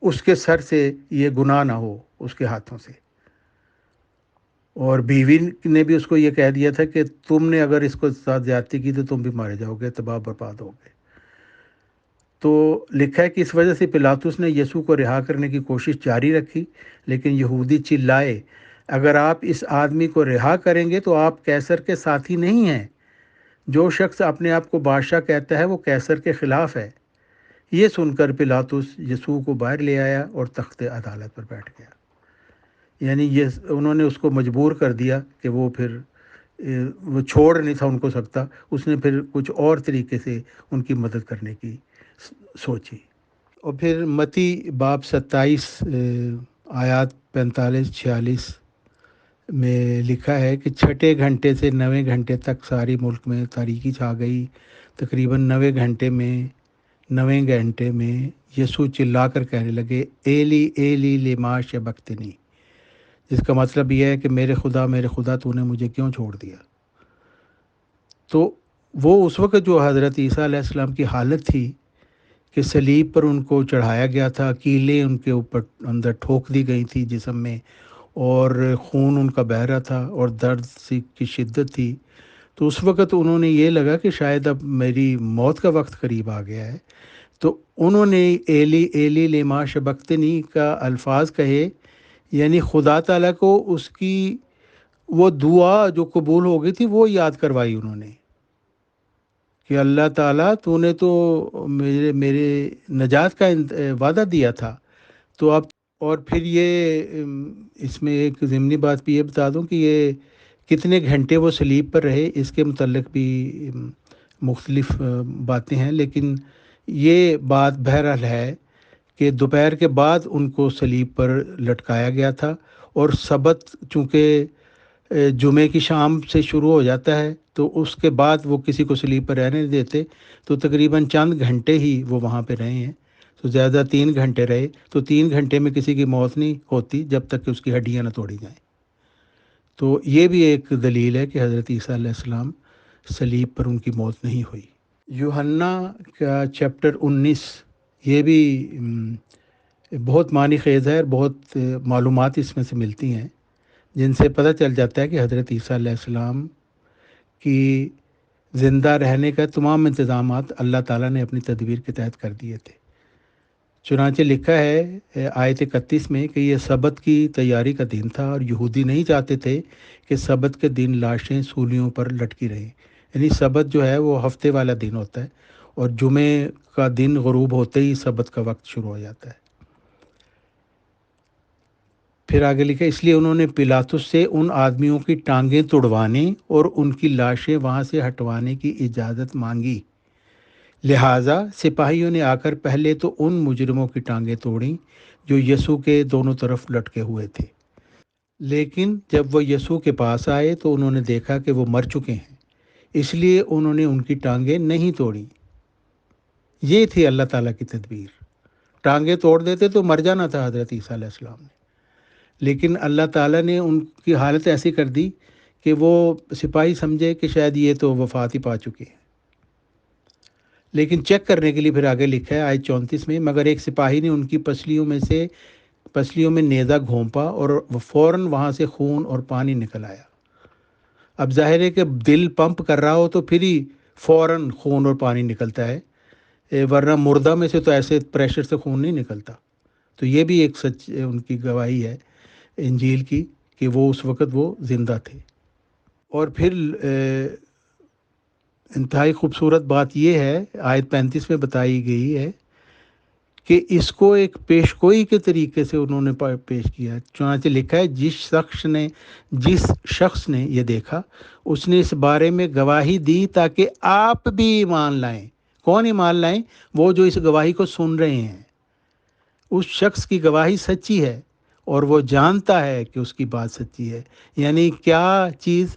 B: اس کے سر سے یہ گناہ نہ ہو اس کے ہاتھوں سے۔ اور بیوی نے بھی اس کو یہ کہہ دیا تھا کہ تم نے اگر اس کو ساتھ زیادتی کی تو تم بھی مارے جاؤ گے، تباہ برباد ہو گے۔ تو لکھا ہے کہ اس وجہ سے پلاطس نے یسوع کو رہا کرنے کی کوشش جاری رکھی، لیکن یہودی چلائے، اگر آپ اس آدمی کو رہا کریں گے تو آپ قیصر کے ساتھی نہیں ہیں۔ جو شخص اپنے آپ کو بادشاہ کہتا ہے وہ قیصر کے خلاف ہے۔ یہ سن کر پلاطس یسوع کو باہر لے آیا اور تخت عدالت پر بیٹھ گیا۔ یعنی انہوں نے اس کو مجبور کر دیا کہ وہ پھر وہ چھوڑ نہیں تھا ان کو سکتا، اس نے پھر کچھ اور طریقے سے ان کی مدد کرنے کی سوچی۔ اور پھر متی باب 27 آیات 45-46 میں لکھا ہے کہ چھٹے گھنٹے سے 9ویں گھنٹے تک ساری ملک میں تاریکی چھا گئی۔ تقریباً 9ویں گھنٹے میں یسوع چلا کر کہنے لگے، ایلی ایلی لما شبقتنی، جس کا مطلب یہ ہے کہ میرے خدا تو نے مجھے کیوں چھوڑ دیا۔ تو وہ اس وقت جو حضرت عیسیٰ علیہ السلام کی حالت تھی کہ صلیب پر ان کو چڑھایا گیا تھا، کیلیں ان کے اوپر اندر ٹھوک دی گئی تھی جسم میں، اور خون ان کا بہہ رہا تھا اور درد کی شدت تھی، تو اس وقت انہوں نے یہ لگا کہ شاید اب میری موت کا وقت قریب آ گیا ہے۔ تو انہوں نے ایلی ایلی لما شبقتنی کا الفاظ کہے، یعنی خدا تعالیٰ کو اس کی وہ دعا جو قبول ہو گئی تھی وہ یاد کروائی انہوں نے کہ اللہ تعالیٰ تو نے تو میرے نجات کا وعدہ دیا تھا، تو اب اور پھر یہ اس میں ایک ضمنی بات بھی یہ بتا دوں کہ یہ کتنے گھنٹے وہ صلیب پر رہے، اس کے متعلق بھی مختلف باتیں ہیں، لیکن یہ بات بہرحال ہے کہ دوپہر کے بعد ان کو صلیب پر لٹکایا گیا تھا، اور سبت چونکہ جمعے کی شام سے شروع ہو جاتا ہے تو اس کے بعد وہ کسی کو صلیب پر رہنے نہیں دیتے، تو تقریباً چند گھنٹے ہی وہ وہاں پہ رہے ہیں، تو زیادہ 3 گھنٹے رہے، تو 3 گھنٹے میں کسی کی موت نہیں ہوتی جب تک کہ اس کی ہڈیاں نہ توڑی جائیں۔ تو یہ بھی ایک دلیل ہے کہ حضرت عیسیٰ علیہ السلام صلیب پر ان کی موت نہیں ہوئی۔ یوحنا کا چیپٹر 19 یہ بھی بہت معنی خیز ہے اور بہت معلومات اس میں سے ملتی ہیں جن سے پتہ چل جاتا ہے کہ حضرت عیسیٰ علیہ السلام کی زندہ رہنے کا تمام انتظامات اللہ تعالیٰ نے اپنی تدبیر کے تحت کر دیے تھے۔ چنانچہ لکھا ہے آیت 31 میں کہ یہ سبت کی تیاری کا دن تھا، اور یہودی نہیں چاہتے تھے کہ سبت کے دن لاشیں سولیوں پر لٹکی رہیں۔ یعنی سبت جو ہے وہ ہفتے والا دن ہوتا ہے، اور جمعے کا دن غروب ہوتے ہی سبت کا وقت شروع ہو جاتا ہے۔ پھر آگے لکھا، اس لیے انہوں نے پلاطس سے ان آدمیوں کی ٹانگیں توڑوانے اور ان کی لاشیں وہاں سے ہٹوانے کی اجازت مانگی۔ لہٰذا سپاہیوں نے آ کر پہلے تو ان مجرموں کی ٹانگیں توڑیں جو یسوع کے دونوں طرف لٹکے ہوئے تھے، لیکن جب وہ یسوع کے پاس آئے تو انہوں نے دیکھا کہ وہ مر چکے ہیں، اس لیے انہوں نے ان کی ٹانگیں نہیں توڑیں۔ یہ تھی اللہ تعالیٰ کی تدبیر۔ ٹانگیں توڑ دیتے تو مر جانا تھا حضرت عیسیٰ علیہ السلام نے، لیکن اللہ تعالیٰ نے ان کی حالت ایسی کر دی کہ وہ سپاہی سمجھے کہ شاید یہ تو وفات ہی پا چکے ہیں۔ لیکن چیک کرنے کے لیے پھر آگے لکھا ہے آیت 34 میں، مگر ایک سپاہی نے ان کی پسلیوں میں نیزہ گھونپا اور فوراً وہاں سے خون اور پانی نکل آیا۔ اب ظاہر ہے کہ دل پمپ کر رہا ہو تو پھر ہی فوراً خون اور پانی نکلتا ہے، ورنہ مردہ میں سے تو ایسے پریشر سے خون نہیں نکلتا۔ تو یہ بھی ایک سچ ان کی گواہی ہے انجیل کی کہ وہ اس وقت وہ زندہ تھے۔ اور پھر انتہائی خوبصورت بات یہ ہے آیت 35 میں بتائی گئی ہے کہ اس کو ایک پیشگوئی کے طریقے سے انہوں نے پیش کیا۔ چنانچہ لکھا ہے، جس شخص نے یہ دیکھا اس نے اس بارے میں گواہی دی تاکہ آپ بھی ایمان لائیں۔ کون ایمان لائیں؟ وہ جو اس گواہی کو سن رہے ہیں۔ اس شخص کی گواہی سچی ہے اور وہ جانتا ہے کہ اس کی بات سچی ہے۔ یعنی کیا چیز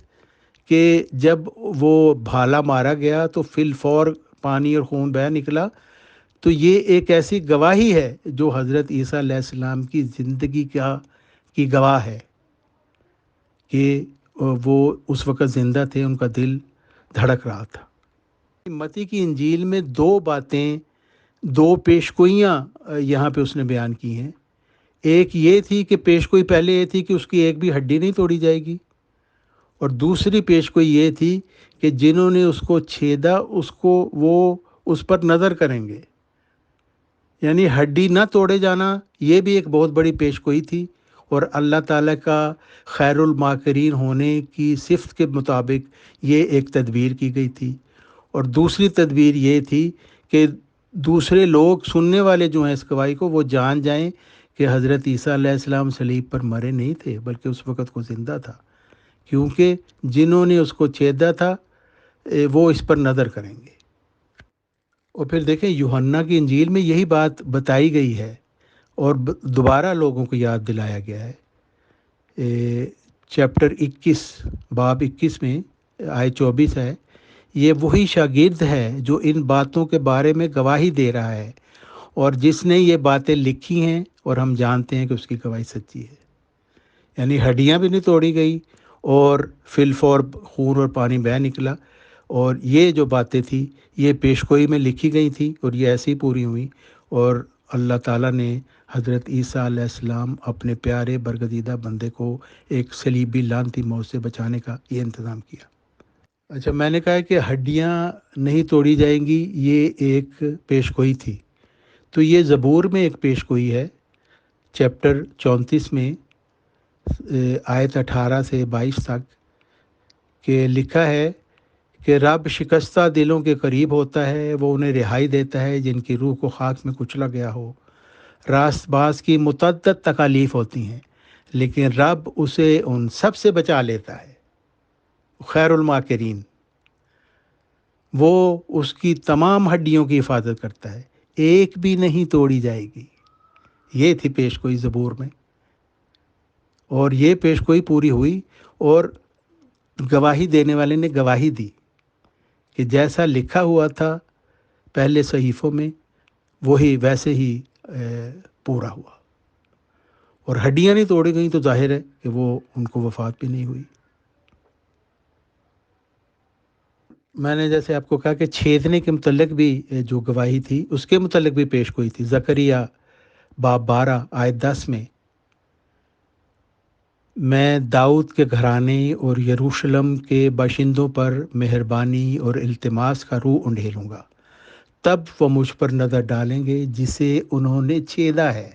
B: کہ جب وہ بھالا مارا گیا تو فی الفور پانی اور خون بہہ نکلا، تو یہ ایک ایسی گواہی ہے جو حضرت عیسیٰ علیہ السلام کی زندگی کی گواہ ہے کہ وہ اس وقت زندہ تھے، ان کا دل دھڑک رہا تھا۔ متی کی انجیل میں 2 پیشگوئیاں یہاں پہ اس نے بیان کی ہیں۔ ایک یہ تھی کہ پیشگوئی پہلے یہ تھی کہ اس کی ایک بھی ہڈی نہیں توڑی جائے گی، اور دوسری پیشگوئی یہ تھی کہ جنہوں نے اس کو چھیدا وہ اس پر نظر کریں گے، یعنی ہڈی نہ توڑے جانا یہ بھی ایک بہت بڑی پیشگوئی تھی، اور اللہ تعالیٰ کا خیر الماکرین ہونے کی صفت کے مطابق یہ ایک تدبیر کی گئی تھی۔ اور دوسری تدبیر یہ تھی کہ دوسرے لوگ سننے والے جو ہیں اس گواہی کو، وہ جان جائیں کہ حضرت عیسیٰ علیہ السلام صلیب پر مرے نہیں تھے بلکہ اس وقت وہ زندہ تھا، کیونکہ جنہوں نے اس کو چھیدا تھا وہ اس پر نظر کریں گے۔ اور پھر دیکھیں یوحنا کی انجیل میں یہی بات بتائی گئی ہے اور دوبارہ لوگوں کو یاد دلایا گیا ہے۔ چیپٹر 21 باب 21 میں آیت 24 ہے، یہ وہی شاگرد ہے جو ان باتوں کے بارے میں گواہی دے رہا ہے اور جس نے یہ باتیں لکھی ہیں، اور ہم جانتے ہیں کہ اس کی گواہی سچی ہے۔ یعنی ہڈیاں بھی نہیں توڑی گئی اور فی الفور خون اور پانی بہہ نکلا، اور یہ جو باتیں تھیں یہ پیشگوئی میں لکھی گئی تھیں اور یہ ایسی پوری ہوئی، اور اللہ تعالیٰ نے حضرت عیسیٰ علیہ السلام اپنے پیارے برگزیدہ بندے کو ایک صلیبی لعنتی موت سے بچانے کا یہ انتظام کیا۔ اچھا، میں نے کہا ہے کہ ہڈیاں نہیں توڑی جائیں گی، یہ ایک پیشگوئی تھی، تو یہ زبور میں ایک پیشگوئی ہے، چیپٹر 34 میں آیت 18 سے 22 تک، کہ لکھا ہے کہ رب شکستہ دلوں کے قریب ہوتا ہے، وہ انہیں رہائی دیتا ہے جن کی روح کو خاک میں کچلا گیا ہو۔ راست باز کی متعدد تکالیف ہوتی ہیں لیکن رب اسے ان سب سے بچا لیتا ہے۔ خیر الماکرین، وہ اس کی تمام ہڈیوں کی حفاظت کرتا ہے، ایک بھی نہیں توڑی جائے گی۔ یہ تھی پیشگوئی زبور میں، اور یہ پیشگوئی پوری ہوئی، اور گواہی دینے والے نے گواہی دی کہ جیسا لکھا ہوا تھا پہلے صحیفوں میں وہی ویسے ہی پورا ہوا، اور ہڈیاں نہیں توڑی گئیں تو ظاہر ہے کہ وہ ان کو وفات بھی نہیں ہوئی۔ میں نے جیسے آپ کو کہا کہ چھیدنے کے متعلق بھی جو گواہی تھی اس کے متعلق بھی پیشگوئی تھی۔ زکریا باب 12 آیت 10 میں داؤد کے گھرانے اور یروشلم کے باشندوں پر مہربانی اور التماس کا روح انڈھیلوں گا، تب وہ مجھ پر نظر ڈالیں گے جسے انہوں نے چھیدا ہے۔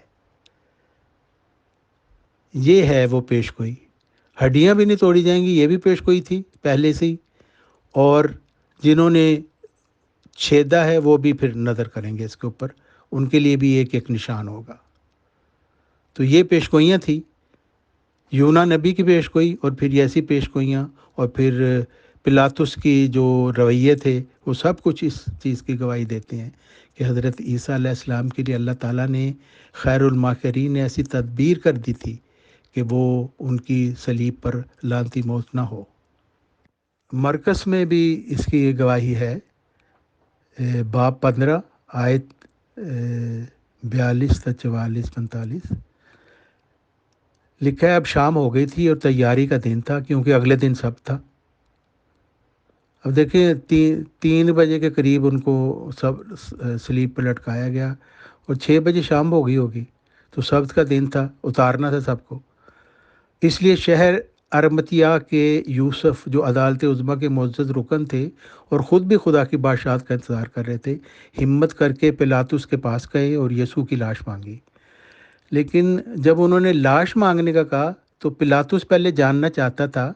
B: یہ ہے وہ پیشگوئی، ہڈیاں بھی نہیں توڑی جائیں گی، یہ بھی پیشگوئی تھی پہلے سے ہی، اور جنہوں نے چھیدا ہے وہ بھی پھر نظر کریں گے اس کے اوپر، ان کے لیے بھی ایک ایک نشان ہوگا۔ تو یہ پیشگوئیاں تھیں، یونا نبی کی پیشگوئی، اور پھر ایسی پیشگوئیاں، اور پھر پلاطس کی جو رویے تھے وہ سب کچھ اس چیز کی گواہی دیتے ہیں کہ حضرت عیسیٰ علیہ السلام کے لیے اللہ تعالیٰ نے خیر الماکرین نے ایسی تدبیر کر دی تھی کہ وہ ان کی صلیب پر لعنتی موت نہ ہو۔ مرکز میں بھی اس کی گواہی ہے، باب 15 آیت 42 تا 44 45 لکھا ہے، اب شام ہو گئی تھی اور تیاری کا دن تھا کیونکہ اگلے دن سبت تھا۔ اب دیکھیں 3 بجے کے قریب ان کو سب صلیب پہ لٹکایا گیا اور 6 بجے شام ہو گئی ہوگی، تو سبت کا دن تھا، اتارنا تھا سب کو۔ اس لیے شہر ارمتیا کے یوسف جو عدالت عظمیٰ کے معزز رکن تھے اور خود بھی خدا کی بادشاہت کا انتظار کر رہے تھے، ہمت کر کے پلاطس کے پاس گئے اور یسوع کی لاش مانگی۔ لیکن جب انہوں نے لاش مانگنے کا کہا تو پلاطس پہلے جاننا چاہتا تھا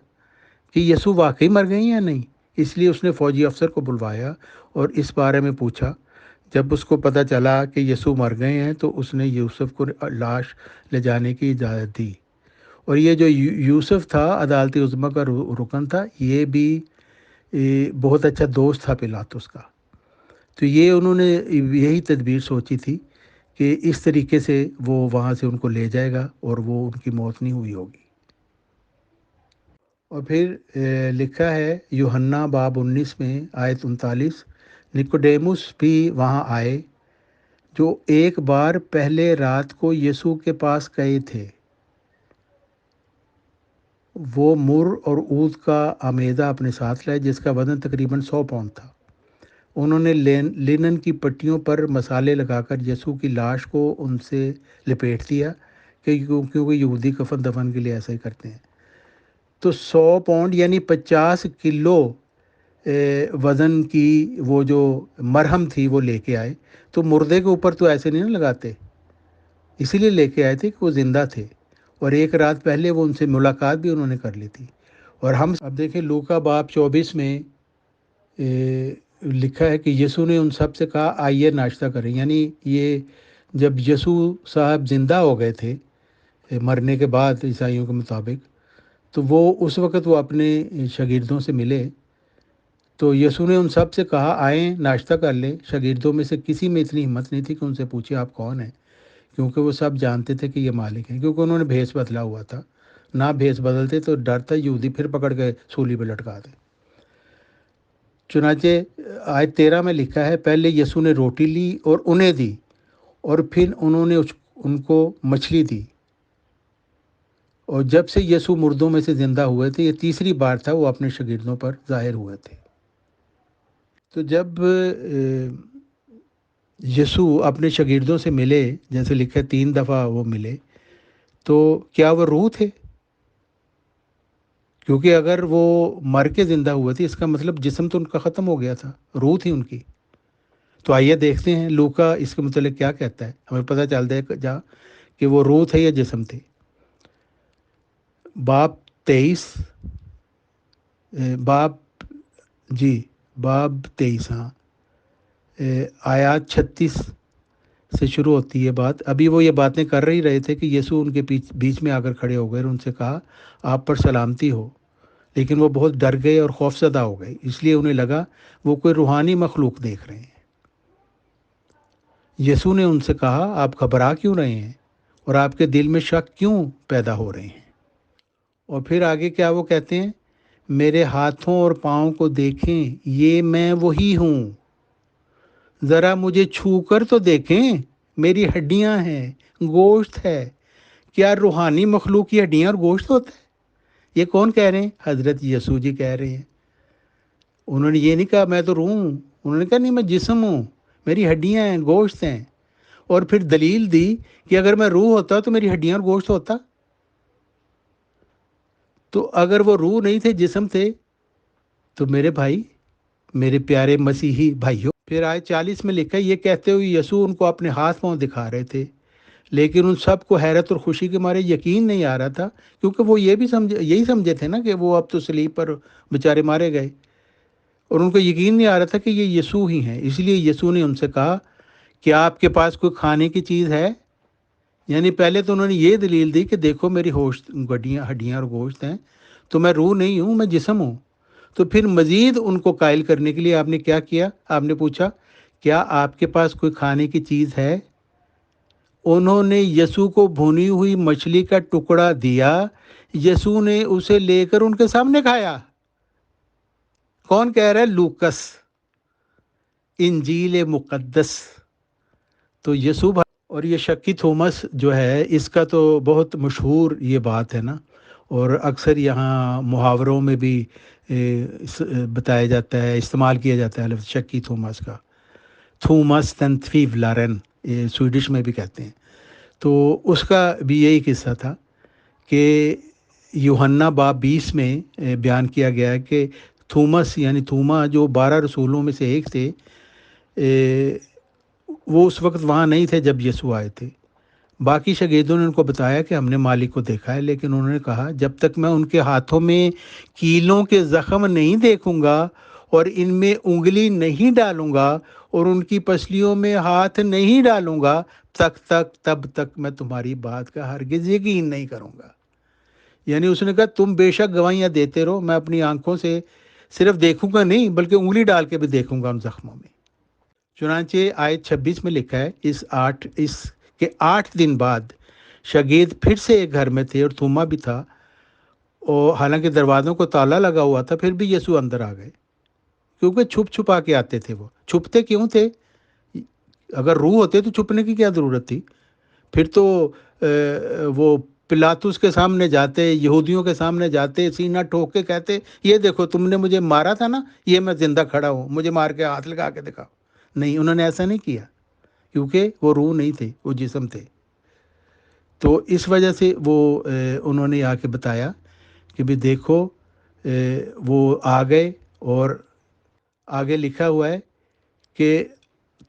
B: کہ یسوع واقعی مر گئے یا نہیں، اس لیے اس نے فوجی افسر کو بلوایا اور اس بارے میں پوچھا۔ جب اس کو پتہ چلا کہ یسوع مر گئے ہیں تو اس نے یوسف کو لاش لے جانے کی اجازت دی۔ اور یہ جو یوسف تھا عدالت عظمیٰ کا رکن تھا، یہ بھی بہت اچھا دوست تھا پلاطس کا، تو یہ انہوں نے یہی تدبیر سوچی تھی کہ اس طریقے سے وہ وہاں سے ان کو لے جائے گا اور وہ ان کی موت نہیں ہوئی ہوگی۔ اور پھر لکھا ہے یوحنا باب 19 میں آیت 39، نکوڈیموس بھی وہاں آئے جو ایک بار پہلے رات کو یسوع کے پاس گئے تھے۔ وہ مر اور عود کا آمیزہ اپنے ساتھ لائے جس کا وزن تقریباً 100 پاؤنڈ تھا۔ انہوں نے لینن کی پٹیوں پر مسالے لگا کر یسوع کی لاش کو ان سے لپیٹ دیا، کیونکہ یہودی کفن دفن کے لیے ایسا ہی کرتے ہیں۔ تو 100 پاؤنڈ یعنی 50 کلو وزن کی وہ جو مرہم تھی وہ لے کے آئے، تو مردے کے اوپر تو ایسے نہیں نا لگاتے، اسی لیے لے کے آئے تھے کہ وہ زندہ تھے، اور ایک رات پہلے وہ ان سے ملاقات بھی انہوں نے کر لی تھی۔ اور ہم اب دیکھیں لوکا باب 24 میں لکھا ہے کہ یسوع نے ان سب سے کہا آئیے ناشتہ کریں، یعنی یہ جب یسوع صاحب زندہ ہو گئے تھے مرنے کے بعد عیسائیوں کے مطابق، تو وہ اس وقت وہ اپنے شاگردوں سے ملے، تو یسوع نے ان سب سے کہا آئیں ناشتہ کر لیں۔ شاگردوں میں سے کسی میں اتنی ہمت نہیں تھی کہ ان سے پوچھے آپ کون ہیں، کیونکہ وہ سب جانتے تھے کہ یہ مالک ہیں، کیونکہ انہوں نے بھیس بدلا ہوا تھا، نہ بھیس بدلتے تو ڈر تھا یہودی پھر پکڑ کے سولی پہ لٹکا دیں۔ چنانچہ آیت 13 میں لکھا ہے پہلے یسوع نے روٹی لی اور انہیں دی، اور پھر انہوں نے ان کو مچھلی دی، اور جب سے یسوع مردوں میں سے زندہ ہوئے تھے یہ تیسری بار تھا وہ اپنے شاگردوں پر ظاہر ہوئے تھے۔ تو جب یسوع اپنے شاگردوں سے ملے، جیسے لکھا ہے 3 دفعہ وہ ملے، تو کیا وہ روح تھے؟ کیونکہ اگر وہ مر کے زندہ ہوئے تھے اس کا مطلب جسم تو ان کا ختم ہو گیا تھا، روح تھی ان کی۔ تو آئیے دیکھتے ہیں لوکا اس کے متعلق کیا کہتا ہے، ہمیں پتہ چلتا ہے جا کہ وہ روح تھے یا جسم تھے۔ باب 23 باب 23 ہاں، آیات 36 سے شروع ہوتی ہے بات۔ ابھی وہ یہ باتیں کر ہی رہے تھے کہ یسوع ان کے بیچ میں آ کر کھڑے ہو گئے اور ان سے کہا آپ پر سلامتی ہو، لیکن وہ بہت ڈر گئے اور خوف زدہ ہو گئے، اس لیے انہیں لگا وہ کوئی روحانی مخلوق دیکھ رہے ہیں۔ یسوع نے ان سے کہا آپ گھبرا کیوں رہے ہیں اور آپ کے دل میں شک کیوں پیدا ہو رہے ہیں؟ اور پھر آگے کیا وہ کہتے ہیں، میرے ہاتھوں اور پاؤں کو دیکھیں، یہ میں وہی ہوں، ذرا مجھے چھو کر تو دیکھیں، میری ہڈیاں ہیں، گوشت ہے۔ کیا روحانی مخلوق کی ہڈیاں اور گوشت ہوتا ہے؟ یہ کون کہہ رہے ہیں؟ حضرت یسوع جی کہہ رہے ہیں۔ انہوں نے یہ نہیں کہا میں تو روح ہوں، انہوں نے کہا نہیں میں جسم ہوں، میری ہڈیاں ہیں، گوشت ہیں، اور پھر دلیل دی کہ اگر میں روح ہوتا تو میری ہڈیاں اور گوشت ہوتا۔ تو اگر وہ روح نہیں تھے جسم تھے تو میرے بھائی، میرے پیارے مسیحی بھائیوں، پھر آیت 40 میں لکھا ہے یہ کہتے ہوئے یسوع ان کو اپنے ہاتھ پاؤں دکھا رہے تھے، لیکن ان سب کو حیرت اور خوشی کے مارے یقین نہیں آ رہا تھا، کیونکہ وہ یہی سمجھے تھے نا کہ وہ اب تو صلیب پر بیچارے مارے گئے، اور ان کو یقین نہیں آ رہا تھا کہ یہ یسوع ہی ہیں۔ اس لیے یسوع نے ان سے کہا کیا آپ کے پاس کوئی کھانے کی چیز ہے؟ یعنی پہلے تو انہوں نے یہ دلیل دی کہ دیکھو میری ہڈیاں اور گوشت ہیں، تو میں روح نہیں ہوں، میں جسم ہوں۔ تو پھر مزید ان کو قائل کرنے کے لیے آپ نے کیا کیا؟ آپ نے پوچھا کیا آپ کے پاس کوئی کھانے کی چیز ہے؟ انہوں نے یسوع کو بھونی ہوئی مچھلی کا ٹکڑا دیا، یسوع نے اسے لے کر ان کے سامنے کھایا۔ کون کہہ رہا ہے؟ لوکس، انجیل مقدس۔ تو یسوع اور یہ شکی تھومس جو ہے اس کا تو بہت مشہور یہ بات ہے نا، اور اکثر یہاں محاوروں میں بھی بتایا جاتا ہے، استعمال کیا جاتا ہے لفظ شکی تھومس کا، تھومس تنتفیو لارن، یہ سویڈش میں بھی کہتے ہیں۔ تو اس کا بھی یہی قصہ تھا کہ یوحنا باب 20 میں بیان کیا گیا ہے کہ تھومس یعنی تھوما جو 12 رسولوں میں سے ایک تھے، وہ اس وقت وہاں نہیں تھے جب یسوع آئے تھے۔ باقی شاگردوں نے ان کو بتایا کہ ہم نے مالک کو دیکھا ہے، لیکن انہوں نے کہا جب تک میں ان کے ہاتھوں میں کیلوں کے زخم نہیں دیکھوں گا اور ان میں انگلی نہیں ڈالوں گا اور ان کی پسلیوں میں ہاتھ نہیں ڈالوں گا تب تک میں تمہاری بات کا ہرگز یقین نہیں کروں گا۔ یعنی اس نے کہا تم بے شک گواہیاں دیتے رہو، میں اپنی آنکھوں سے صرف دیکھوں گا نہیں بلکہ انگلی ڈال کے بھی دیکھوں گا ان زخموں میں۔ چنانچہ آیت 26 میں لکھا ہے اس کے 8 دن بعد شاگرد پھر سے ایک گھر میں تھے اور تھوما بھی تھا، اور حالانکہ دروازوں کو تالا لگا ہوا تھا، پھر بھی یسوع اندر آ گئے، کیونکہ چھپا کے آتے تھے۔ وہ چھپتے کیوں تھے؟ اگر روح ہوتے تو چھپنے کی کیا ضرورت تھی؟ پھر تو وہ پلاطس کے سامنے جاتے، یہودیوں کے سامنے جاتے، سینہ ٹھوک کے کہتے یہ دیکھو تم نے مجھے مارا تھا نا، یہ میں زندہ کھڑا ہوں، مجھے مار کے ہاتھ لگا کے دکھاؤ۔ نہیں، انہوں نے ایسا نہیں کیا، کیونکہ وہ روح نہیں تھے، وہ جسم تھے۔ تو اس وجہ سے وہ انہوں نے آ کے بتایا کہ بھی دیکھو وہ آ گئے اور آگے لکھا ہوا ہے کہ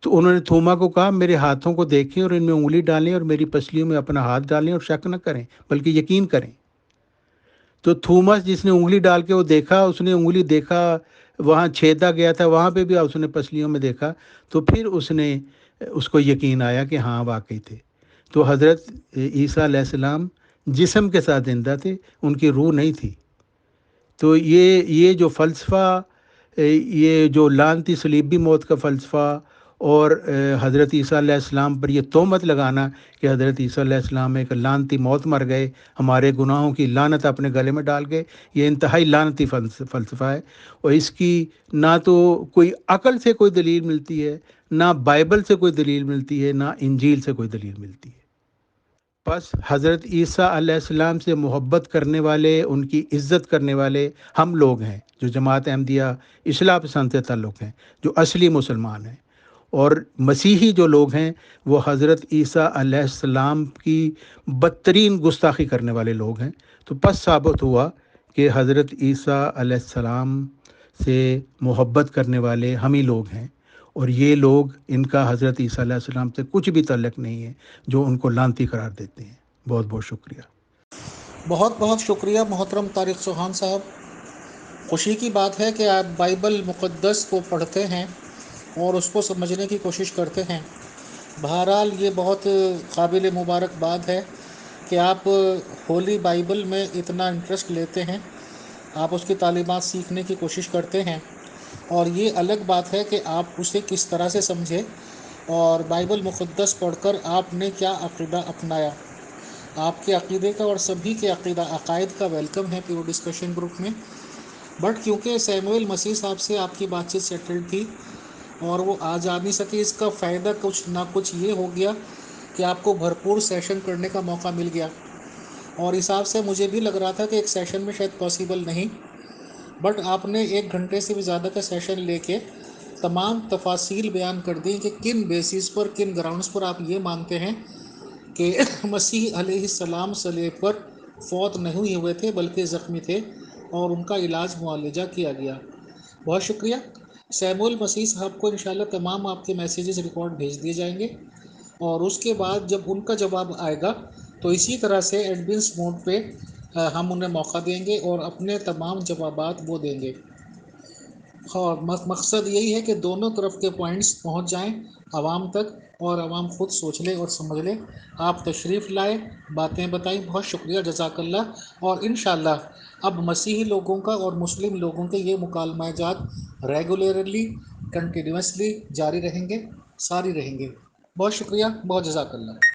B: تو انہوں نے تھوما کو کہا میرے ہاتھوں کو دیکھیں اور ان میں انگلی ڈالیں اور میری پسلیوں میں اپنا ہاتھ ڈالیں اور شک نہ کریں بلکہ یقین کریں۔ تو تھومس جس نے انگلی ڈال کے وہ دیکھا، اس نے انگلی دیکھا، وہاں چھیدا گیا تھا، وہاں پہ بھی اس نے پسلیوں میں دیکھا، تو پھر اس کو یقین آیا کہ ہاں واقعی تھے۔ تو حضرت عیسیٰ علیہ السلام جسم کے ساتھ زندہ تھے، ان کی روح نہیں تھی۔ تو یہ جو فلسفہ، یہ جو لعنتی صلیبی موت کا فلسفہ اور حضرت عیسیٰ علیہ السلام پر یہ تہمت لگانا کہ حضرت عیسیٰ علیہ السلام ایک لعنتی موت مر گئے، ہمارے گناہوں کی لعنت اپنے گلے میں ڈال گئے، یہ انتہائی لعنتی فلسفہ ہے، اور اس کی نہ تو کوئی عقل سے کوئی دلیل ملتی ہے، نہ بائبل سے کوئی دلیل ملتی ہے، نہ انجیل سے کوئی دلیل ملتی ہے۔ بس حضرت عیسیٰ علیہ السلام سے محبت کرنے والے، ان کی عزت کرنے والے ہم لوگ ہیں جو جماعت احمدیہ اصلاح پسند سے تعلق ہیں، جو اصلی مسلمان ہیں۔ اور مسیحی جو لوگ ہیں وہ حضرت عیسیٰ علیہ السلام کی بدترین گستاخی کرنے والے لوگ ہیں۔ تو پس ثابت ہوا کہ حضرت عیسیٰ علیہ السلام سے محبت کرنے والے ہم ہی لوگ ہیں، اور یہ لوگ، ان کا حضرت عیسیٰ علیہ السلام سے کچھ بھی تعلق نہیں ہے جو ان کو لعنتی قرار دیتے ہیں۔ بہت بہت شکریہ۔
A: بہت بہت شکریہ محترم طارق چوہان صاحب۔ خوشی کی بات ہے کہ آپ بائبل مقدس کو پڑھتے ہیں اور اس کو سمجھنے کی کوشش کرتے ہیں۔ بہرحال یہ بہت قابل مبارکباد ہے کہ آپ ہولی بائبل میں اتنا انٹرسٹ لیتے ہیں، آپ اس کی تعلیمات سیکھنے کی کوشش کرتے ہیں، اور یہ الگ بات ہے کہ آپ اسے کس طرح سے سمجھے اور بائبل مقدس پڑھ کر آپ نے کیا عقیدہ اپنایا۔ آپ کے عقیدے کا اور سبھی کے عقائد کا ویلکم ہے پیور ڈسکشن گروپ میں، بٹ کیونکہ سیموئل مسیح صاحب سے آپ کی بات چیت سیٹلڈ تھی اور وہ آ جا نہیں سکے، اس کا فائدہ کچھ نہ کچھ یہ ہو گیا کہ آپ کو بھرپور سیشن کرنے کا موقع مل گیا، اور حساب سے مجھے بھی لگ رہا تھا کہ ایک سیشن میں شاید پاسیبل نہیں، بٹ آپ نے 1 گھنٹے سے بھی زیادہ کا سیشن لے کے تمام تفاصیل بیان کر دیں کہ کن بیسس پر، کن گراؤنڈز پر آپ یہ مانتے ہیں کہ مسیح علیہ السلام صلیب پر فوت نہیں ہوئے تھے بلکہ زخمی تھے اور ان کا علاج معالجہ کیا گیا۔ بہت شکریہ۔ سیموئل مسیح صاحب کو انشاءاللہ تمام آپ کے میسیجز ریکارڈ بھیج دیے جائیں گے، اور اس کے بعد جب ان کا جواب آئے گا تو اسی طرح سے ایڈمنس موڈ پہ ہم انہیں موقع دیں گے اور اپنے تمام جوابات وہ دیں گے۔ اور مقصد یہی ہے کہ دونوں طرف کے پوائنٹس پہنچ جائیں عوام تک، اور عوام خود سوچ لے اور سمجھ لے۔ آپ تشریف لائے، باتیں بتائیں، بہت شکریہ، جزاک اللہ۔ اور انشاءاللہ اب مسیحی لوگوں کا اور مسلم لوگوں کے یہ مکالمہ جات ریگولرلی، کنٹینیوسلی جاری رہیں گے، ساری رہیں گے۔ بہت شکریہ، بہت جزاک اللہ۔